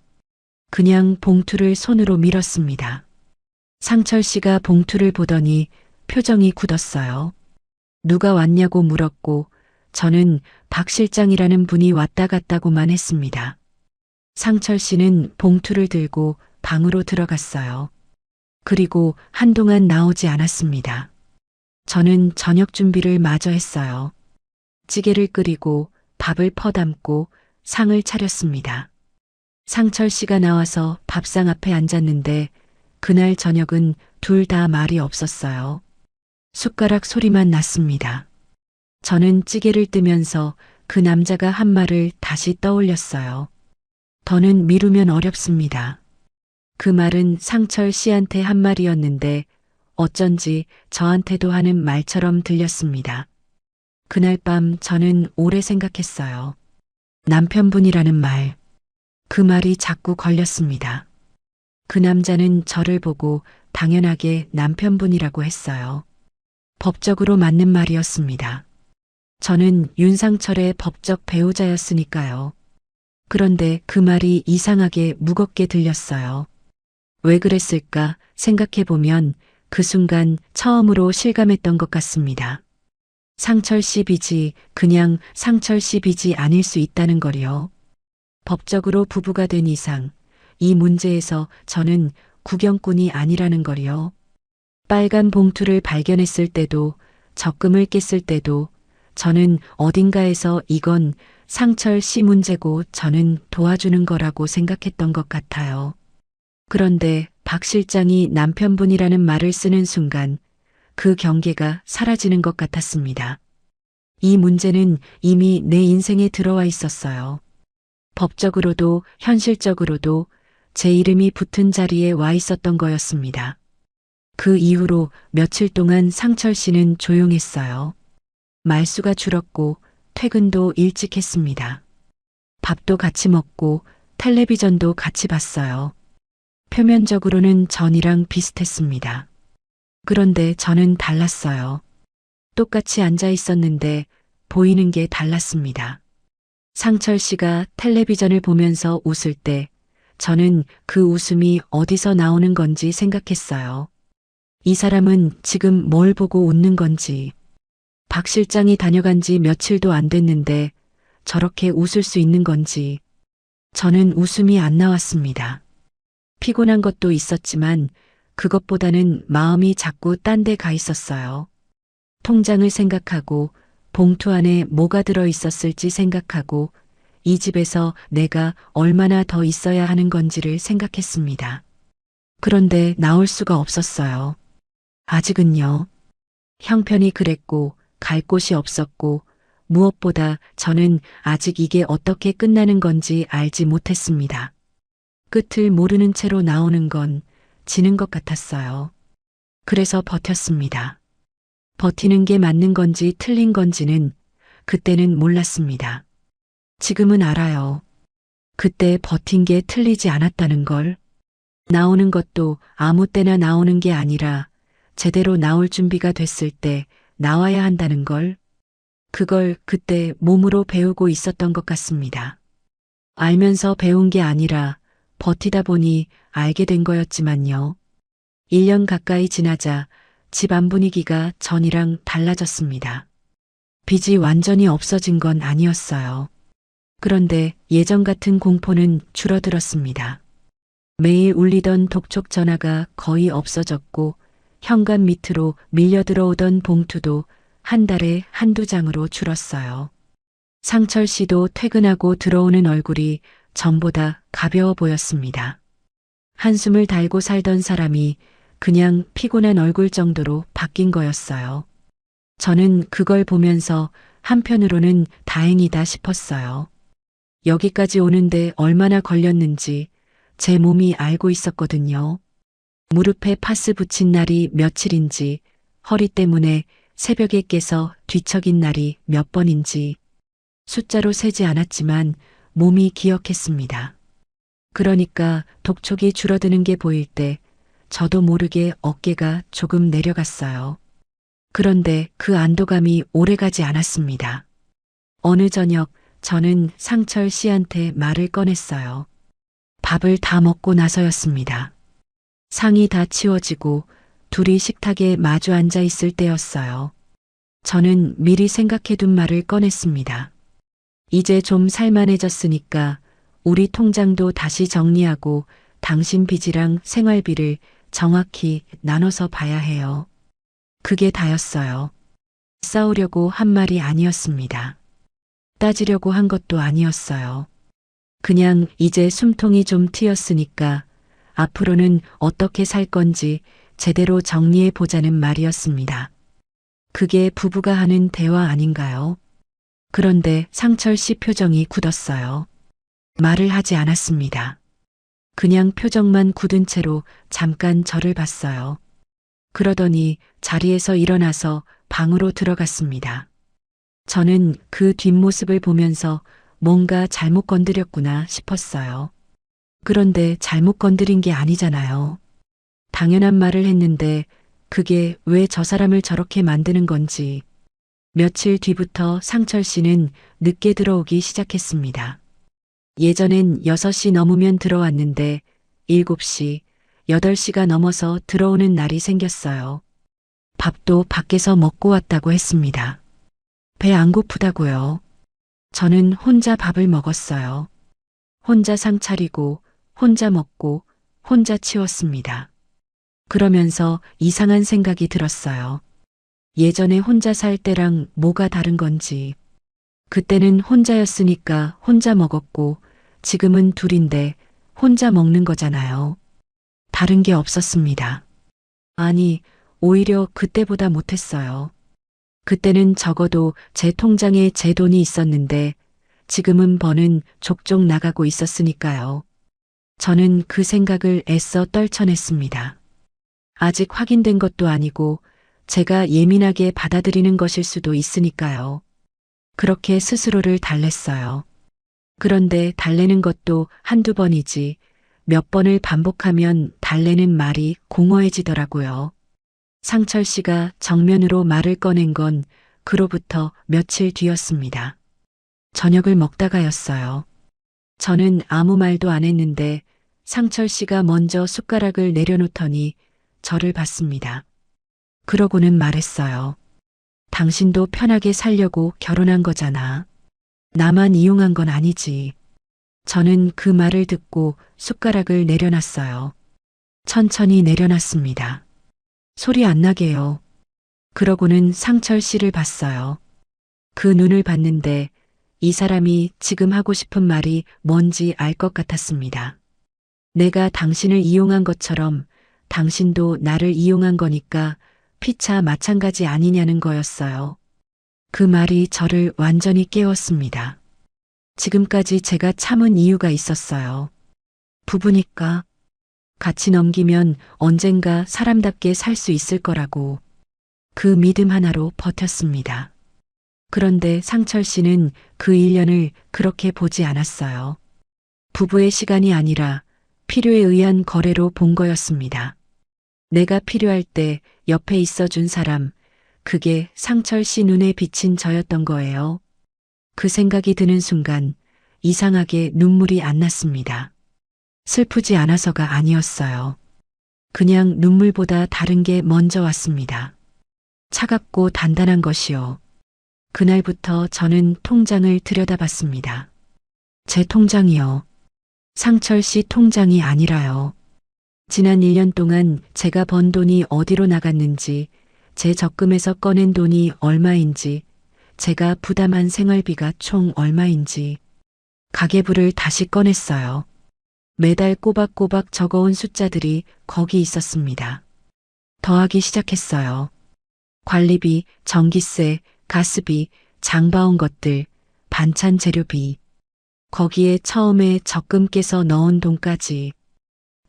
그냥 봉투를 손으로 밀었습니다. 상철 씨가 봉투를 보더니 표정이 굳었어요. 누가 왔냐고 물었고 저는 박 실장이라는 분이 왔다 갔다고만 했습니다. 상철 씨는 봉투를 들고 방으로 들어갔어요. 그리고 한동안 나오지 않았습니다. 저는 저녁 준비를 마저 했어요. 찌개를 끓이고 밥을 퍼담고 상을 차렸습니다. 상철 씨가 나와서 밥상 앞에 앉았는데 그날 저녁은 둘 다 말이 없었어요. 숟가락 소리만 났습니다. 저는 찌개를 뜨면서 그 남자가 한 말을 다시 떠올렸어요. 더는 미루면 어렵습니다. 그 말은 상철 씨한테 한 말이었는데 어쩐지 저한테도 하는 말처럼 들렸습니다. 그날 밤 저는 오래 생각했어요. 남편분이라는 말. 그 말이 자꾸 걸렸습니다. 그 남자는 저를 보고 당연하게 남편분이라고 했어요. 법적으로 맞는 말이었습니다. 저는 윤상철의 법적 배우자였으니까요. 그런데 그 말이 이상하게 무겁게 들렸어요. 왜 그랬을까 생각해보면 그 순간 처음으로 실감했던 것 같습니다. 상철 씨 빚이 그냥 상철 씨 빚이 아닐 수 있다는 거요. 법적으로 부부가 된 이상 이 문제에서 저는 구경꾼이 아니라는 거요. 빨간 봉투를 발견했을 때도 적금을 깼을 때도 저는 어딘가에서 이건 상철 씨 문제고 저는 도와주는 거라고 생각했던 것 같아요. 그런데 박 실장이 남편분이라는 말을 쓰는 순간 그 경계가 사라지는 것 같았습니다. 이 문제는 이미 내 인생에 들어와 있었어요. 법적으로도 현실적으로도 제 이름이 붙은 자리에 와 있었던 거였습니다. 그 이후로 며칠 동안 상철 씨는 조용했어요. 말수가 줄었고 퇴근도 일찍 했습니다. 밥도 같이 먹고 텔레비전도 같이 봤어요. 표면적으로는 전이랑 비슷했습니다. 그런데 저는 달랐어요. 똑같이 앉아 있었는데 보이는 게 달랐습니다. 상철 씨가 텔레비전을 보면서 웃을 때 저는 그 웃음이 어디서 나오는 건지 생각했어요. 이 사람은 지금 뭘 보고 웃는 건지. 박 실장이 다녀간 지 며칠도 안 됐는데 저렇게 웃을 수 있는 건지. 저는 웃음이 안 나왔습니다. 피곤한 것도 있었지만 그것보다는 마음이 자꾸 딴 데 가 있었어요. 통장을 생각하고 봉투 안에 뭐가 들어 있었을지 생각하고 이 집에서 내가 얼마나 더 있어야 하는 건지를 생각했습니다. 그런데 나올 수가 없었어요. 아직은요. 형편이 그랬고 갈 곳이 없었고 무엇보다 저는 아직 이게 어떻게 끝나는 건지 알지 못했습니다. 끝을 모르는 채로 나오는 건 지는 것 같았어요. 그래서 버텼습니다. 버티는 게 맞는 건지 틀린 건지는 그때는 몰랐습니다. 지금은 알아요. 그때 버틴 게 틀리지 않았다는 걸. 나오는 것도 아무 때나 나오는 게 아니라 제대로 나올 준비가 됐을 때 나와야 한다는 걸. 그걸 그때 몸으로 배우고 있었던 것 같습니다. 알면서 배운 게 아니라 버티다 보니 알게 된 거였지만요. 1년 가까이 지나자 집안 분위기가 전이랑 달라졌습니다. 빚이 완전히 없어진 건 아니었어요. 그런데 예전 같은 공포는 줄어들었습니다. 매일 울리던 독촉 전화가 거의 없어졌고 현관 밑으로 밀려 들어오던 봉투도 한 달에 한두 장으로 줄었어요. 상철 씨도 퇴근하고 들어오는 얼굴이 전보다 가벼워 보였습니다. 한숨을 달고 살던 사람이 그냥 피곤한 얼굴 정도로 바뀐 거였어요. 저는 그걸 보면서 한편으로는 다행이다 싶었어요. 여기까지 오는데 얼마나 걸렸는지 제 몸이 알고 있었거든요. 무릎에 파스 붙인 날이 며칠인지, 허리 때문에 새벽에 깨서 뒤척인 날이 몇 번인지, 숫자로 세지 않았지만 몸이 기억했습니다. 그러니까 독촉이 줄어드는 게 보일 때 저도 모르게 어깨가 조금 내려갔어요. 그런데 그 안도감이 오래가지 않았습니다. 어느 저녁 저는 상철 씨한테 말을 꺼냈어요. 밥을 다 먹고 나서였습니다. 상이 다 치워지고 둘이 식탁에 마주 앉아 있을 때였어요. 저는 미리 생각해둔 말을 꺼냈습니다. 이제 좀 살만해졌으니까 우리 통장도 다시 정리하고 당신 빚이랑 생활비를 정확히 나눠서 봐야 해요. 그게 다였어요. 싸우려고 한 말이 아니었습니다. 따지려고 한 것도 아니었어요. 그냥 이제 숨통이 좀 트였으니까 앞으로는 어떻게 살 건지 제대로 정리해 보자는 말이었습니다. 그게 부부가 하는 대화 아닌가요? 그런데 상철 씨 표정이 굳었어요. 말을 하지 않았습니다. 그냥 표정만 굳은 채로 잠깐 저를 봤어요. 그러더니 자리에서 일어나서 방으로 들어갔습니다. 저는 그 뒷모습을 보면서 뭔가 잘못 건드렸구나 싶었어요. 그런데 잘못 건드린 게 아니잖아요. 당연한 말을 했는데 그게 왜 저 사람을 저렇게 만드는 건지. 며칠 뒤부터 상철 씨는 늦게 들어오기 시작했습니다. 예전엔 6시 넘으면 들어왔는데 7시, 8시가 넘어서 들어오는 날이 생겼어요. 밥도 밖에서 먹고 왔다고 했습니다. 배 안 고프다고요. 저는 혼자 밥을 먹었어요. 혼자 상 차리고, 혼자 먹고, 혼자 치웠습니다. 그러면서 이상한 생각이 들었어요. 예전에 혼자 살 때랑 뭐가 다른 건지. 그때는 혼자였으니까 혼자 먹었고, 지금은 둘인데 혼자 먹는 거잖아요. 다른 게 없었습니다. 아니, 오히려 그때보다 못했어요. 그때는 적어도 제 통장에 제 돈이 있었는데 지금은 버는 족족 나가고 있었으니까요. 저는 그 생각을 애써 떨쳐냈습니다. 아직 확인된 것도 아니고 제가 예민하게 받아들이는 것일 수도 있으니까요. 그렇게 스스로를 달랬어요. 그런데 달래는 것도 한두 번이지 몇 번을 반복하면 달래는 말이 공허해지더라고요. 상철 씨가 정면으로 말을 꺼낸 건 그로부터 며칠 뒤였습니다. 저녁을 먹다가였어요. 저는 아무 말도 안 했는데 상철 씨가 먼저 숟가락을 내려놓더니 저를 봤습니다. 그러고는 말했어요. 당신도 편하게 살려고 결혼한 거잖아. 나만 이용한 건 아니지. 저는 그 말을 듣고 숟가락을 내려놨어요. 천천히 내려놨습니다. 소리 안 나게요. 그러고는 상철 씨를 봤어요. 그 눈을 봤는데 이 사람이 지금 하고 싶은 말이 뭔지 알 것 같았습니다. 내가 당신을 이용한 것처럼 당신도 나를 이용한 거니까 피차 마찬가지 아니냐는 거였어요. 그 말이 저를 완전히 깨웠습니다. 지금까지 제가 참은 이유가 있었어요. 부부니까 같이 넘기면 언젠가 사람답게 살 수 있을 거라고. 그 믿음 하나로 버텼습니다. 그런데 상철 씨는 그 1년을 그렇게 보지 않았어요. 부부의 시간이 아니라 필요에 의한 거래로 본 거였습니다. 내가 필요할 때 옆에 있어준 사람, 그게 상철 씨 눈에 비친 저였던 거예요. 그 생각이 드는 순간 이상하게 눈물이 안 났습니다. 슬프지 않아서가 아니었어요. 그냥 눈물보다 다른 게 먼저 왔습니다. 차갑고 단단한 것이요. 그날부터 저는 통장을 들여다봤습니다. 제 통장이요. 상철 씨 통장이 아니라요. 지난 1년 동안 제가 번 돈이 어디로 나갔는지, 제 적금에서 꺼낸 돈이 얼마인지, 제가 부담한 생활비가 총 얼마인지, 가계부를 다시 꺼냈어요. 매달 꼬박꼬박 적어온 숫자들이 거기 있었습니다. 더하기 시작했어요. 관리비, 전기세, 가스비, 장바온 것들, 반찬 재료비. 거기에 처음에 적금 깨서 넣은 돈까지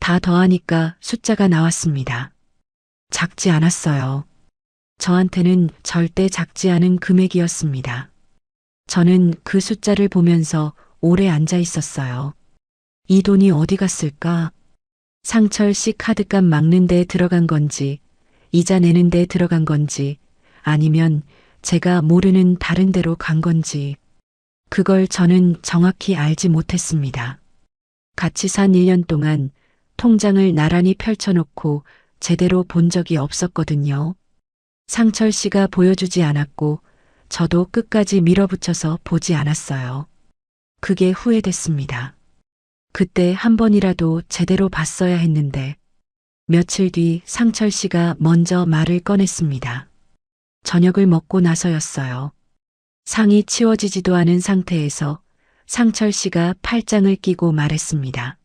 다 더하니까 숫자가 나왔습니다. 작지 않았어요. 저한테는 절대 작지 않은 금액이었습니다. 저는 그 숫자를 보면서 오래 앉아 있었어요. 이 돈이 어디 갔을까? 상철 씨 카드값 막는 데 들어간 건지, 이자 내는 데 들어간 건지, 아니면 제가 모르는 다른 데로 간 건지, 그걸 저는 정확히 알지 못했습니다. 같이 산 1년 동안 통장을 나란히 펼쳐놓고 제대로 본 적이 없었거든요. 상철 씨가 보여주지 않았고 저도 끝까지 밀어붙여서 보지 않았어요. 그게 후회됐습니다. 그때 한 번이라도 제대로 봤어야 했는데. 며칠 뒤 상철 씨가 먼저 말을 꺼냈습니다. 저녁을 먹고 나서였어요. 상이 치워지지도 않은 상태에서 상철 씨가 팔짱을 끼고 말했습니다.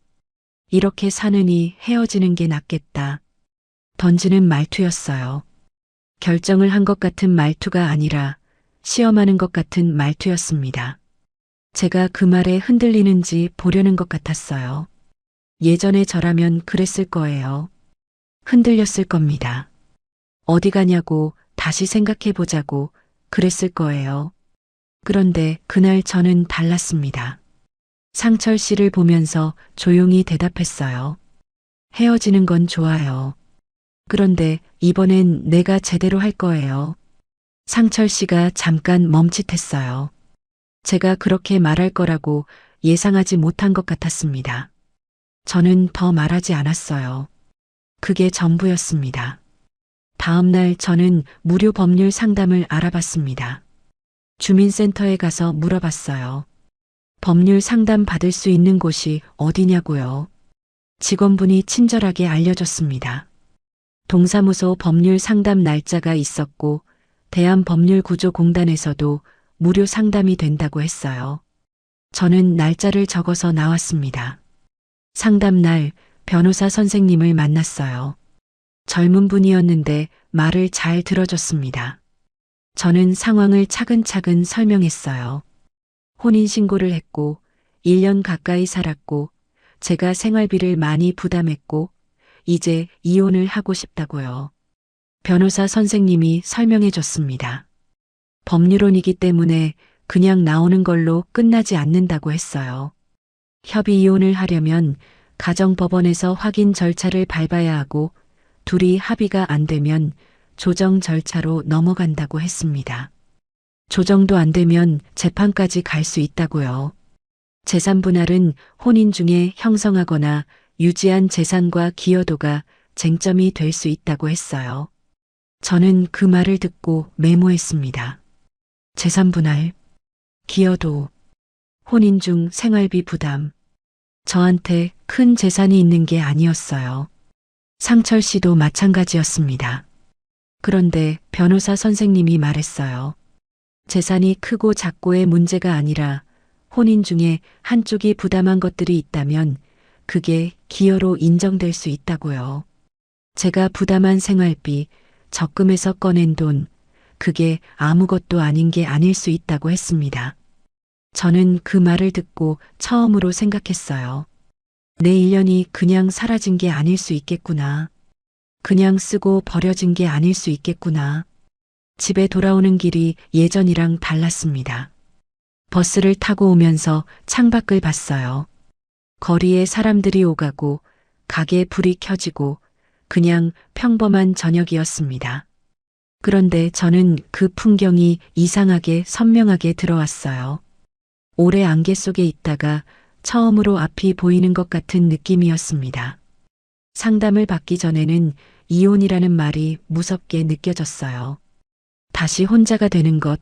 이렇게 사느니 헤어지는 게 낫겠다. 던지는 말투였어요. 결정을 한 것 같은 말투가 아니라 시험하는 것 같은 말투였습니다. 제가 그 말에 흔들리는지 보려는 것 같았어요. 예전에 저라면 그랬을 거예요. 흔들렸을 겁니다. 어디 가냐고 다시 생각해 보자고 그랬을 거예요. 그런데 그날 저는 달랐습니다. 상철 씨를 보면서 조용히 대답했어요. 헤어지는 건 좋아요. 그런데 이번엔 내가 제대로 할 거예요. 상철 씨가 잠깐 멈칫했어요. 제가 그렇게 말할 거라고 예상하지 못한 것 같았습니다. 저는 더 말하지 않았어요. 그게 전부였습니다. 다음 날 저는 무료 법률 상담을 알아봤습니다. 주민센터에 가서 물어봤어요. 법률 상담 받을 수 있는 곳이 어디냐고요? 직원분이 친절하게 알려줬습니다. 동사무소 법률 상담 날짜가 있었고 대한법률구조공단에서도 무료 상담이 된다고 했어요. 저는 날짜를 적어서 나왔습니다. 상담 날 변호사 선생님을 만났어요. 젊은 분이었는데 말을 잘 들어줬습니다. 저는 상황을 차근차근 설명했어요. 혼인신고를 했고 1년 가까이 살았고 제가 생활비를 많이 부담했고 이제 이혼을 하고 싶다고요. 변호사 선생님이 설명해 줬습니다. 법률론이기 때문에 그냥 나오는 걸로 끝나지 않는다고 했어요. 협의 이혼을 하려면 가정법원에서 확인 절차를 밟아야 하고 둘이 합의가 안 되면 조정 절차로 넘어간다고 했습니다. 조정도 안 되면 재판까지 갈 수 있다고요. 재산 분할은 혼인 중에 형성하거나 유지한 재산과 기여도가 쟁점이 될 수 있다고 했어요. 저는 그 말을 듣고 메모했습니다. 재산 분할, 기여도, 혼인 중 생활비 부담. 저한테 큰 재산이 있는 게 아니었어요. 상철 씨도 마찬가지였습니다. 그런데 변호사 선생님이 말했어요. 재산이 크고 작고의 문제가 아니라 혼인 중에 한쪽이 부담한 것들이 있다면 그게 기여로 인정될 수 있다고요. 제가 부담한 생활비, 적금에서 꺼낸 돈, 그게 아무것도 아닌 게 아닐 수 있다고 했습니다. 저는 그 말을 듣고 처음으로 생각했어요. 내 1년이 그냥 사라진 게 아닐 수 있겠구나. 그냥 쓰고 버려진 게 아닐 수 있겠구나. 집에 돌아오는 길이 예전이랑 달랐습니다. 버스를 타고 오면서 창밖을 봤어요. 거리에 사람들이 오가고 가게 불이 켜지고 그냥 평범한 저녁이었습니다. 그런데 저는 그 풍경이 이상하게 선명하게 들어왔어요. 오래 안개 속에 있다가 처음으로 앞이 보이는 것 같은 느낌이었습니다. 상담을 받기 전에는 이혼이라는 말이 무섭게 느껴졌어요. 다시 혼자가 되는 것,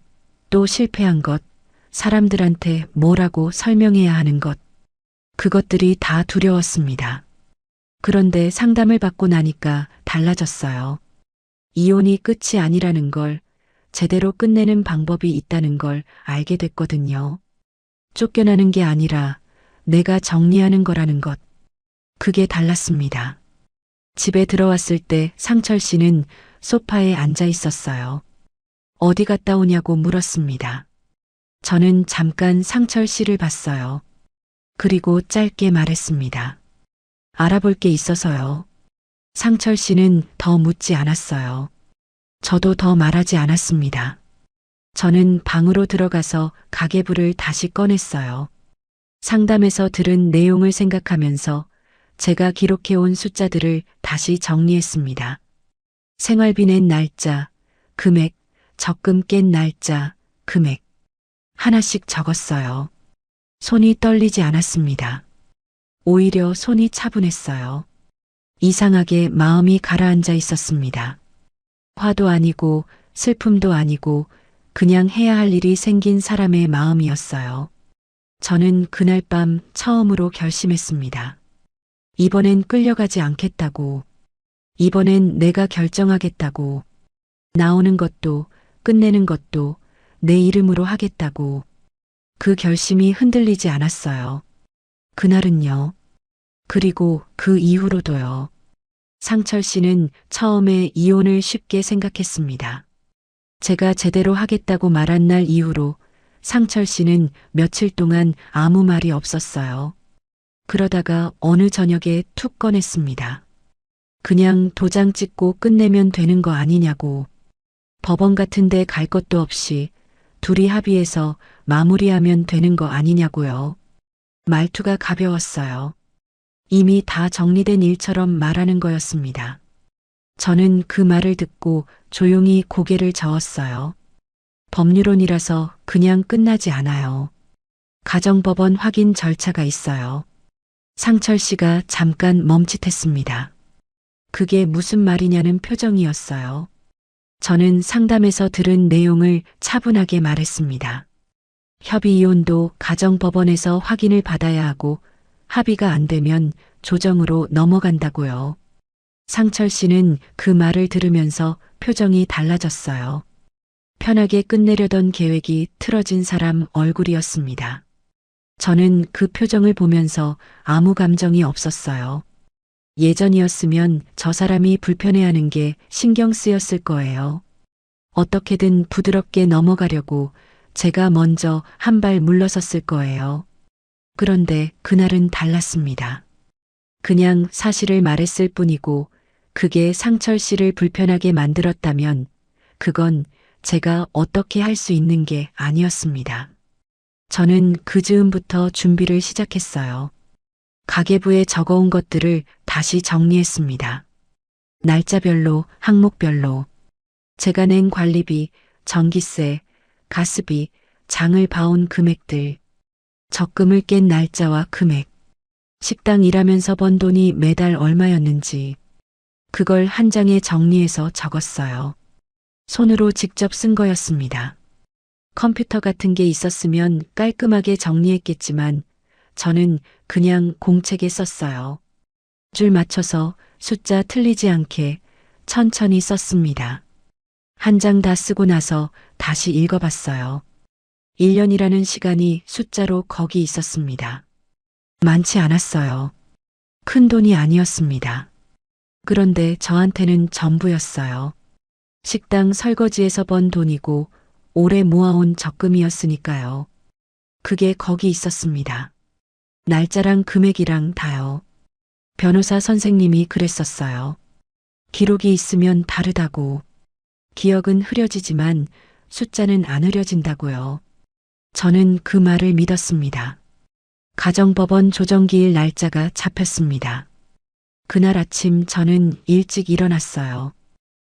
또 실패한 것, 사람들한테 뭐라고 설명해야 하는 것, 그것들이 다 두려웠습니다. 그런데 상담을 받고 나니까 달라졌어요. 이혼이 끝이 아니라는 걸, 제대로 끝내는 방법이 있다는 걸 알게 됐거든요. 쫓겨나는 게 아니라 내가 정리하는 거라는 것. 그게 달랐습니다. 집에 들어왔을 때 상철 씨는 소파에 앉아 있었어요. 어디 갔다 오냐고 물었습니다. 저는 잠깐 상철 씨를 봤어요. 그리고 짧게 말했습니다. 알아볼 게 있어서요. 상철 씨는 더 묻지 않았어요. 저도 더 말하지 않았습니다. 저는 방으로 들어가서 가계부를 다시 꺼냈어요. 상담에서 들은 내용을 생각하면서 제가 기록해온 숫자들을 다시 정리했습니다. 생활비 낸 날짜, 금액, 적금 깬 날짜, 금액. 하나씩 적었어요. 손이 떨리지 않았습니다. 오히려 손이 차분했어요. 이상하게 마음이 가라앉아 있었습니다. 화도 아니고 슬픔도 아니고 그냥 해야 할 일이 생긴 사람의 마음이었어요. 저는 그날 밤 처음으로 결심했습니다. 이번엔 끌려가지 않겠다고. 이번엔 내가 결정하겠다고. 나오는 것도 끝내는 것도 내 이름으로 하겠다고. 그 결심이 흔들리지 않았어요. 그날은요. 그리고 그 이후로도요. 상철 씨는 처음에 이혼을 쉽게 생각했습니다. 제가 제대로 하겠다고 말한 날 이후로 상철 씨는 며칠 동안 아무 말이 없었어요. 그러다가 어느 저녁에 툭 꺼냈습니다. 그냥 도장 찍고 끝내면 되는 거 아니냐고. 법원 같은 데 갈 것도 없이 둘이 합의해서 마무리하면 되는 거 아니냐고요. 말투가 가벼웠어요. 이미 다 정리된 일처럼 말하는 거였습니다. 저는 그 말을 듣고 조용히 고개를 저었어요. 법률혼이라서 그냥 끝나지 않아요. 가정법원 확인 절차가 있어요. 상철 씨가 잠깐 멈칫했습니다. 그게 무슨 말이냐는 표정이었어요. 저는 상담에서 들은 내용을 차분하게 말했습니다. 협의이혼도 가정법원에서 확인을 받아야 하고 합의가 안 되면 조정으로 넘어간다고요. 상철 씨는 그 말을 들으면서 표정이 달라졌어요. 편하게 끝내려던 계획이 틀어진 사람 얼굴이었습니다. 저는 그 표정을 보면서 아무 감정이 없었어요. 예전이었으면 저 사람이 불편해하는 게 신경 쓰였을 거예요. 어떻게든 부드럽게 넘어가려고 제가 먼저 한 발 물러섰을 거예요. 그런데 그날은 달랐습니다. 그냥 사실을 말했을 뿐이고 그게 상철 씨를 불편하게 만들었다면 그건 제가 어떻게 할 수 있는 게 아니었습니다. 저는 그 즈음부터 준비를 시작했어요. 가계부에 적어온 것들을 다시 정리했습니다. 날짜별로, 항목별로. 제가 낸 관리비, 전기세, 가스비, 장을 봐온 금액들. 적금을 깬 날짜와 금액. 식당 일하면서 번 돈이 매달 얼마였는지. 그걸 한 장에 정리해서 적었어요. 손으로 직접 쓴 거였습니다. 컴퓨터 같은 게 있었으면 깔끔하게 정리했겠지만 저는 그냥 공책에 썼어요. 줄 맞춰서 숫자 틀리지 않게 천천히 썼습니다. 한 장 다 쓰고 나서 다시 읽어봤어요. 1년이라는 시간이 숫자로 거기 있었습니다. 많지 않았어요. 큰 돈이 아니었습니다. 그런데 저한테는 전부였어요. 식당 설거지에서 번 돈이고 오래 모아온 적금이었으니까요. 그게 거기 있었습니다. 날짜랑 금액이랑 다요. 변호사 선생님이 그랬었어요. 기록이 있으면 다르다고. 기억은 흐려지지만 숫자는 안 흐려진다고요. 저는 그 말을 믿었습니다. 가정법원 조정기일 날짜가 잡혔습니다. 그날 아침 저는 일찍 일어났어요.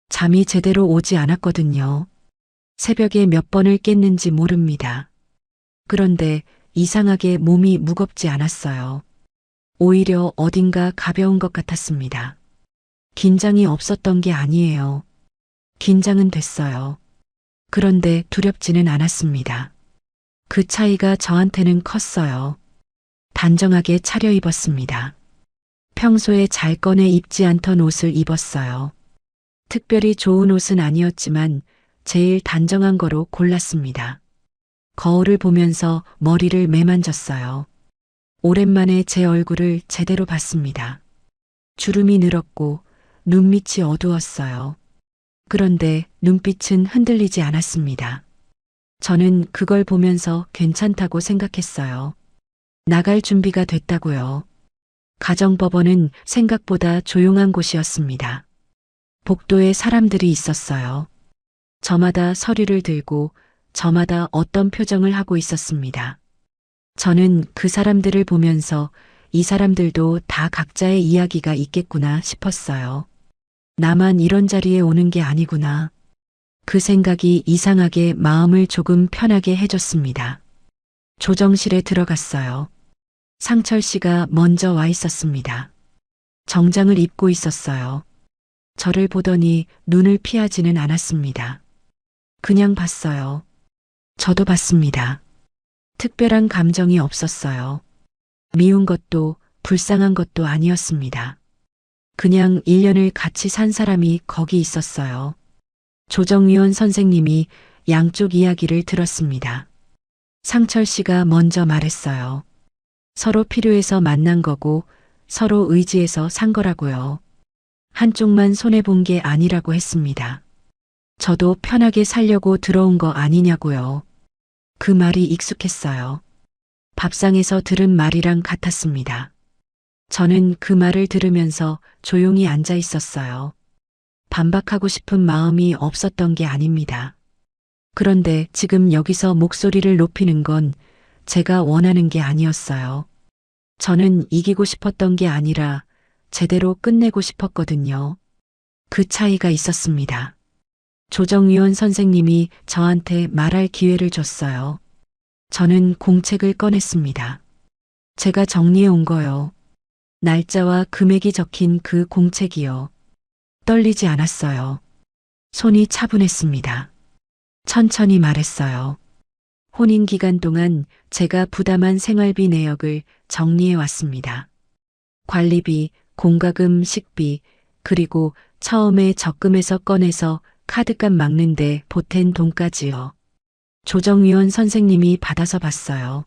잠이 제대로 오지 않았거든요. 새벽에 몇 번을 깼는지 모릅니다. 그런데 이상하게 몸이 무겁지 않았어요. 오히려 어딘가 가벼운 것 같았습니다. 긴장이 없었던 게 아니에요. 긴장은 됐어요. 그런데 두렵지는 않았습니다. 그 차이가 저한테는 컸어요. 단정하게 차려입었습니다. 평소에 잘 꺼내 입지 않던 옷을 입었어요. 특별히 좋은 옷은 아니었지만 제일 단정한 거로 골랐습니다. 거울을 보면서 머리를 매만졌어요. 오랜만에 제 얼굴을 제대로 봤습니다. 주름이 늘었고 눈밑이 어두웠어요. 그런데 눈빛은 흔들리지 않았습니다. 저는 그걸 보면서 괜찮다고 생각했어요. 나갈 준비가 됐다고요. 가정법원은 생각보다 조용한 곳이었습니다. 복도에 사람들이 있었어요. 저마다 서류를 들고 저마다 어떤 표정을 하고 있었습니다. 저는 그 사람들을 보면서 이 사람들도 다 각자의 이야기가 있겠구나 싶었어요. 나만 이런 자리에 오는 게 아니구나. 그 생각이 이상하게 마음을 조금 편하게 해줬습니다. 조정실에 들어갔어요. 상철 씨가 먼저 와 있었습니다. 정장을 입고 있었어요. 저를 보더니 눈을 피하지는 않았습니다. 그냥 봤어요. 저도 봤습니다. 특별한 감정이 없었어요. 미운 것도 불쌍한 것도 아니었습니다. 그냥 1년을 같이 산 사람이 거기 있었어요. 조정위원 선생님이 양쪽 이야기를 들었습니다. 상철 씨가 먼저 말했어요. 서로 필요해서 만난 거고 서로 의지해서 산 거라고요. 한쪽만 손해본 게 아니라고 했습니다. 저도 편하게 살려고 들어온 거 아니냐고요. 그 말이 익숙했어요. 밥상에서 들은 말이랑 같았습니다. 저는 그 말을 들으면서 조용히 앉아 있었어요. 반박하고 싶은 마음이 없었던 게 아닙니다. 그런데 지금 여기서 목소리를 높이는 건 제가 원하는 게 아니었어요. 저는 이기고 싶었던 게 아니라 제대로 끝내고 싶었거든요. 그 차이가 있었습니다. 조정위원 선생님이 저한테 말할 기회를 줬어요. 저는 공책을 꺼냈습니다. 제가 정리해 온 거요. 날짜와 금액이 적힌 그 공책이요. 떨리지 않았어요. 손이 차분했습니다. 천천히 말했어요. 혼인 기간 동안 제가 부담한 생활비 내역을 정리해 왔습니다. 관리비, 공과금, 식비, 그리고 처음에 적금에서 꺼내서 카드값 막는데 보탠 돈까지요. 조정위원 선생님이 받아서 봤어요.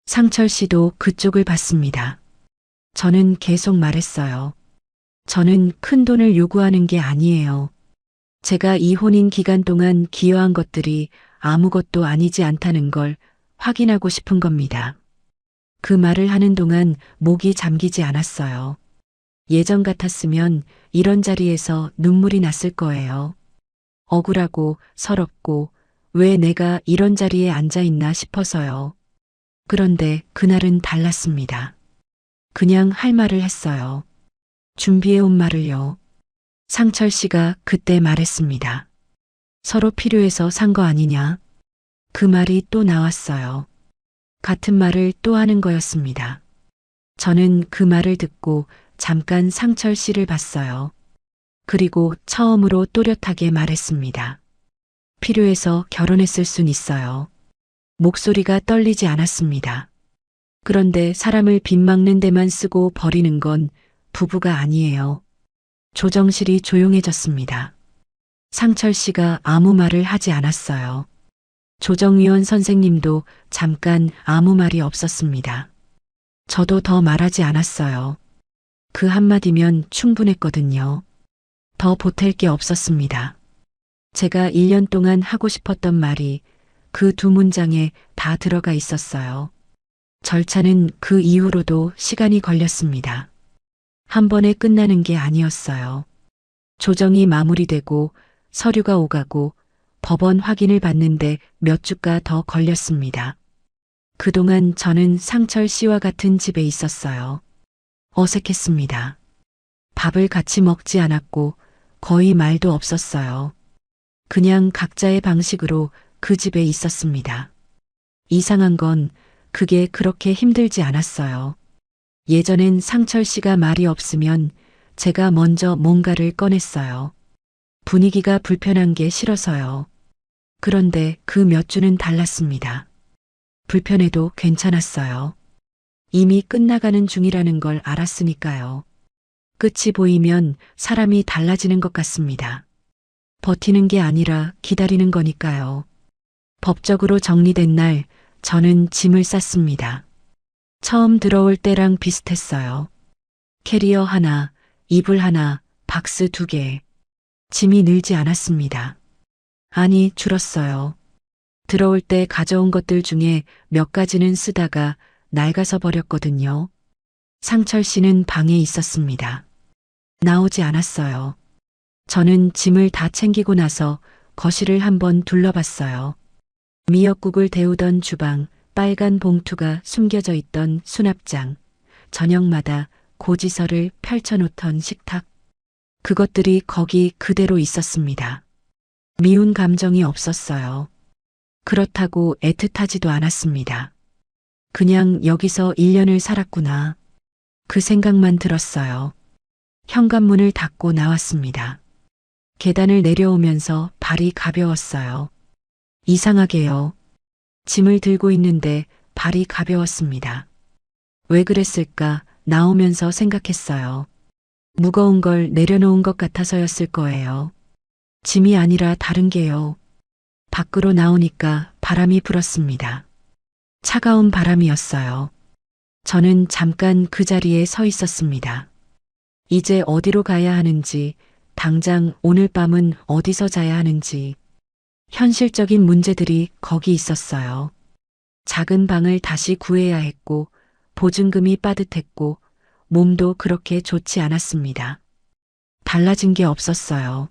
상철 씨도 그쪽을 봤습니다. 저는 계속 말했어요. 저는 큰 돈을 요구하는 게 아니에요. 제가 이 혼인 기간 동안 기여한 것들이 아무것도 아니지 않다는 걸 확인하고 싶은 겁니다. 그 말을 하는 동안 목이 잠기지 않았어요. 예전 같았으면 이런 자리에서 눈물이 났을 거예요. 억울하고 서럽고 왜 내가 이런 자리에 앉아 있나 싶어서요. 그런데 그날은 달랐습니다. 그냥 할 말을 했어요. 준비해온 말을요. 상철 씨가 그때 말했습니다. 서로 필요해서 산 거 아니냐? 그 말이 또 나왔어요. 같은 말을 또 하는 거였습니다. 저는 그 말을 듣고 잠깐 상철 씨를 봤어요. 그리고 처음으로 또렷하게 말했습니다. 필요해서 결혼했을 순 있어요. 목소리가 떨리지 않았습니다. 그런데 사람을 빗막는 데만 쓰고 버리는 건 부부가 아니에요. 조정실이 조용해졌습니다. 상철 씨가 아무 말을 하지 않았어요. 조정위원 선생님도 잠깐 아무 말이 없었습니다. 저도 더 말하지 않았어요. 그 한마디면 충분했거든요. 더 보탤 게 없었습니다. 제가 1년 동안 하고 싶었던 말이 그 두 문장에 다 들어가 있었어요. 절차는 그 이후로도 시간이 걸렸습니다. 한 번에 끝나는 게 아니었어요. 조정이 마무리되고 서류가 오가고 법원 확인을 받는데 몇 주가 더 걸렸습니다. 그동안 저는 상철 씨와 같은 집에 있었어요. 어색했습니다. 밥을 같이 먹지 않았고 거의 말도 없었어요. 그냥 각자의 방식으로 그 집에 있었습니다. 이상한 건 그게 그렇게 힘들지 않았어요. 예전엔 상철 씨가 말이 없으면 제가 먼저 뭔가를 꺼냈어요. 분위기가 불편한 게 싫어서요. 그런데 그 몇 주는 달랐습니다. 불편해도 괜찮았어요. 이미 끝나가는 중이라는 걸 알았으니까요. 끝이 보이면 사람이 달라지는 것 같습니다. 버티는 게 아니라 기다리는 거니까요. 법적으로 정리된 날 저는 짐을 쌌습니다. 처음 들어올 때랑 비슷했어요. 캐리어 하나, 이불 하나, 박스 2개. 짐이 늘지 않았습니다. 아니, 줄었어요. 들어올 때 가져온 것들 중에 몇 가지는 쓰다가 낡아서 버렸거든요. 상철 씨는 방에 있었습니다. 나오지 않았어요. 저는 짐을 다 챙기고 나서 거실을 한번 둘러봤어요. 미역국을 데우던 주방, 빨간 봉투가 숨겨져 있던 수납장, 저녁마다 고지서를 펼쳐놓던 식탁. 그것들이 거기 그대로 있었습니다. 미운 감정이 없었어요. 그렇다고 애틋하지도 않았습니다. 그냥 여기서 1년을 살았구나. 그 생각만 들었어요. 현관문을 닫고 나왔습니다. 계단을 내려오면서 발이 가벼웠어요. 이상하게요. 짐을 들고 있는데 발이 가벼웠습니다. 왜 그랬을까 나오면서 생각했어요. 무거운 걸 내려놓은 것 같아서였을 거예요. 짐이 아니라 다른 게요. 밖으로 나오니까 바람이 불었습니다. 차가운 바람이었어요. 저는 잠깐 그 자리에 서 있었습니다. 이제 어디로 가야 하는지, 당장 오늘 밤은 어디서 자야 하는지, 현실적인 문제들이 거기 있었어요. 작은 방을 다시 구해야 했고, 보증금이 빠듯했고, 몸도 그렇게 좋지 않았습니다. 달라진 게 없었어요.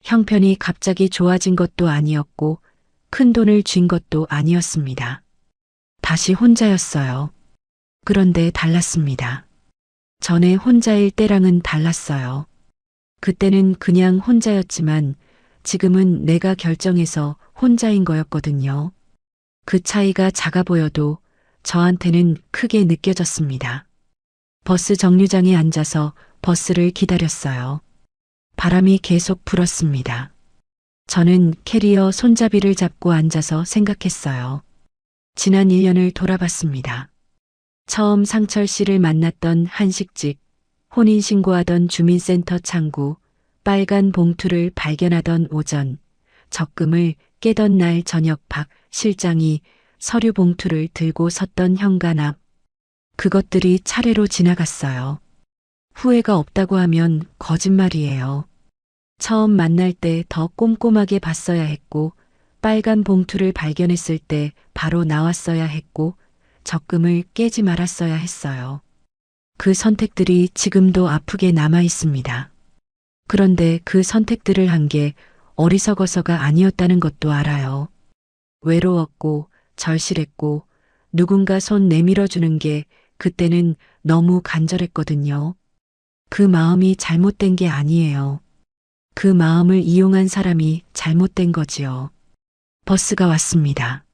형편이 갑자기 좋아진 것도 아니었고, 큰 돈을 쥔 것도 아니었습니다. 다시 혼자였어요. 그런데 달랐습니다. 전에 혼자일 때랑은 달랐어요. 그때는 그냥 혼자였지만 지금은 내가 결정해서 혼자인 거였거든요. 그 차이가 작아 보여도 저한테는 크게 느껴졌습니다. 버스 정류장에 앉아서 버스를 기다렸어요. 바람이 계속 불었습니다. 저는 캐리어 손잡이를 잡고 앉아서 생각했어요. 지난 1년을 돌아봤습니다. 처음 상철 씨를 만났던 한식집, 혼인신고하던 주민센터 창구, 빨간 봉투를 발견하던 오전, 적금을 깨던 날 저녁 박 실장이 서류 봉투를 들고 섰던 현관 앞. 그것들이 차례로 지나갔어요. 후회가 없다고 하면 거짓말이에요. 처음 만날 때 더 꼼꼼하게 봤어야 했고, 빨간 봉투를 발견했을 때 바로 나왔어야 했고, 적금을 깨지 말았어야 했어요. 그 선택들이 지금도 아프게 남아 있습니다. 그런데 그 선택들을 한 게 어리석어서가 아니었다는 것도 알아요. 외로웠고, 절실했고, 누군가 손 내밀어 주는 게 그때는 너무 간절했거든요. 그 마음이 잘못된 게 아니에요. 그 마음을 이용한 사람이 잘못된 거지요. 버스가 왔습니다.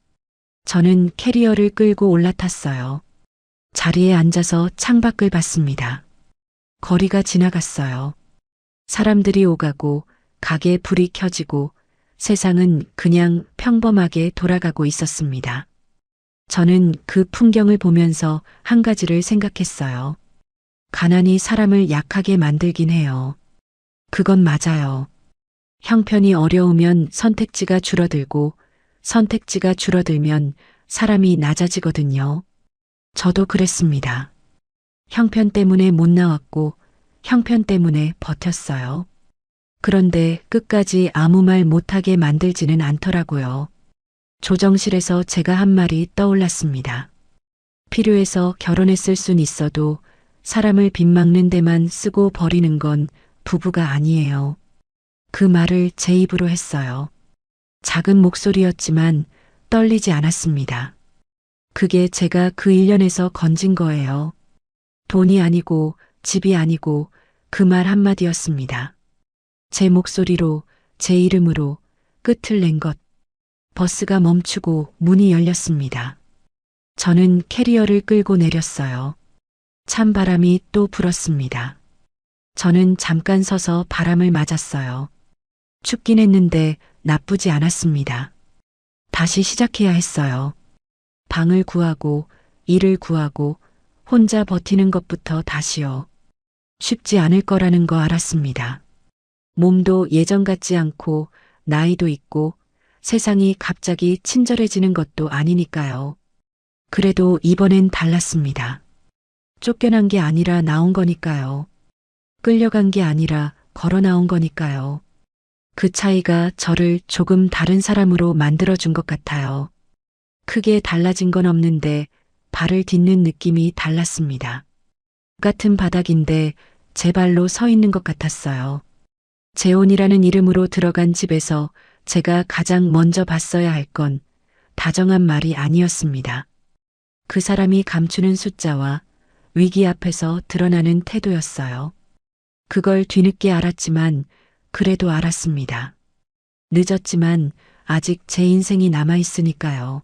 저는 캐리어를 끌고 올라탔어요. 자리에 앉아서 창밖을 봤습니다. 거리가 지나갔어요. 사람들이 오가고 가게 불이 켜지고 세상은 그냥 평범하게 돌아가고 있었습니다. 저는 그 풍경을 보면서 한 가지를 생각했어요. 가난이 사람을 약하게 만들긴 해요. 그건 맞아요. 형편이 어려우면 선택지가 줄어들고 선택지가 줄어들면 사람이 낮아지거든요. 저도 그랬습니다. 형편 때문에 못 나왔고 형편 때문에 버텼어요. 그런데 끝까지 아무 말 못하게 만들지는 않더라고요. 조정실에서 제가 한 말이 떠올랐습니다. 필요해서 결혼했을 순 있어도 사람을 빗막는 데만 쓰고 버리는 건 부부가 아니에요. 그 말을 제 입으로 했어요. 작은 목소리였지만 떨리지 않았습니다. 그게 제가 그 1년에서 건진 거예요. 돈이 아니고 집이 아니고 그 말 한마디였습니다. 제 목소리로, 제 이름으로 끝을 낸 것. 버스가 멈추고 문이 열렸습니다. 저는 캐리어를 끌고 내렸어요. 찬바람이 또 불었습니다. 저는 잠깐 서서 바람을 맞았어요. 춥긴 했는데 나쁘지 않았습니다. 다시 시작해야 했어요. 방을 구하고, 일을 구하고, 혼자 버티는 것부터 다시요. 쉽지 않을 거라는 거 알았습니다. 몸도 예전 같지 않고, 나이도 있고, 세상이 갑자기 친절해지는 것도 아니니까요. 그래도 이번엔 달랐습니다. 쫓겨난 게 아니라 나온 거니까요. 끌려간 게 아니라 걸어 나온 거니까요. 그 차이가 저를 조금 다른 사람으로 만들어준 것 같아요. 크게 달라진 건 없는데 발을 딛는 느낌이 달랐습니다. 같은 바닥인데 제 발로 서 있는 것 같았어요. 재혼이라는 이름으로 들어간 집에서 제가 가장 먼저 봤어야 할 건 다정한 말이 아니었습니다. 그 사람이 감추는 숫자와 위기 앞에서 드러나는 태도였어요. 그걸 뒤늦게 알았지만 그래도 알았습니다. 늦었지만 아직 제 인생이 남아 있으니까요.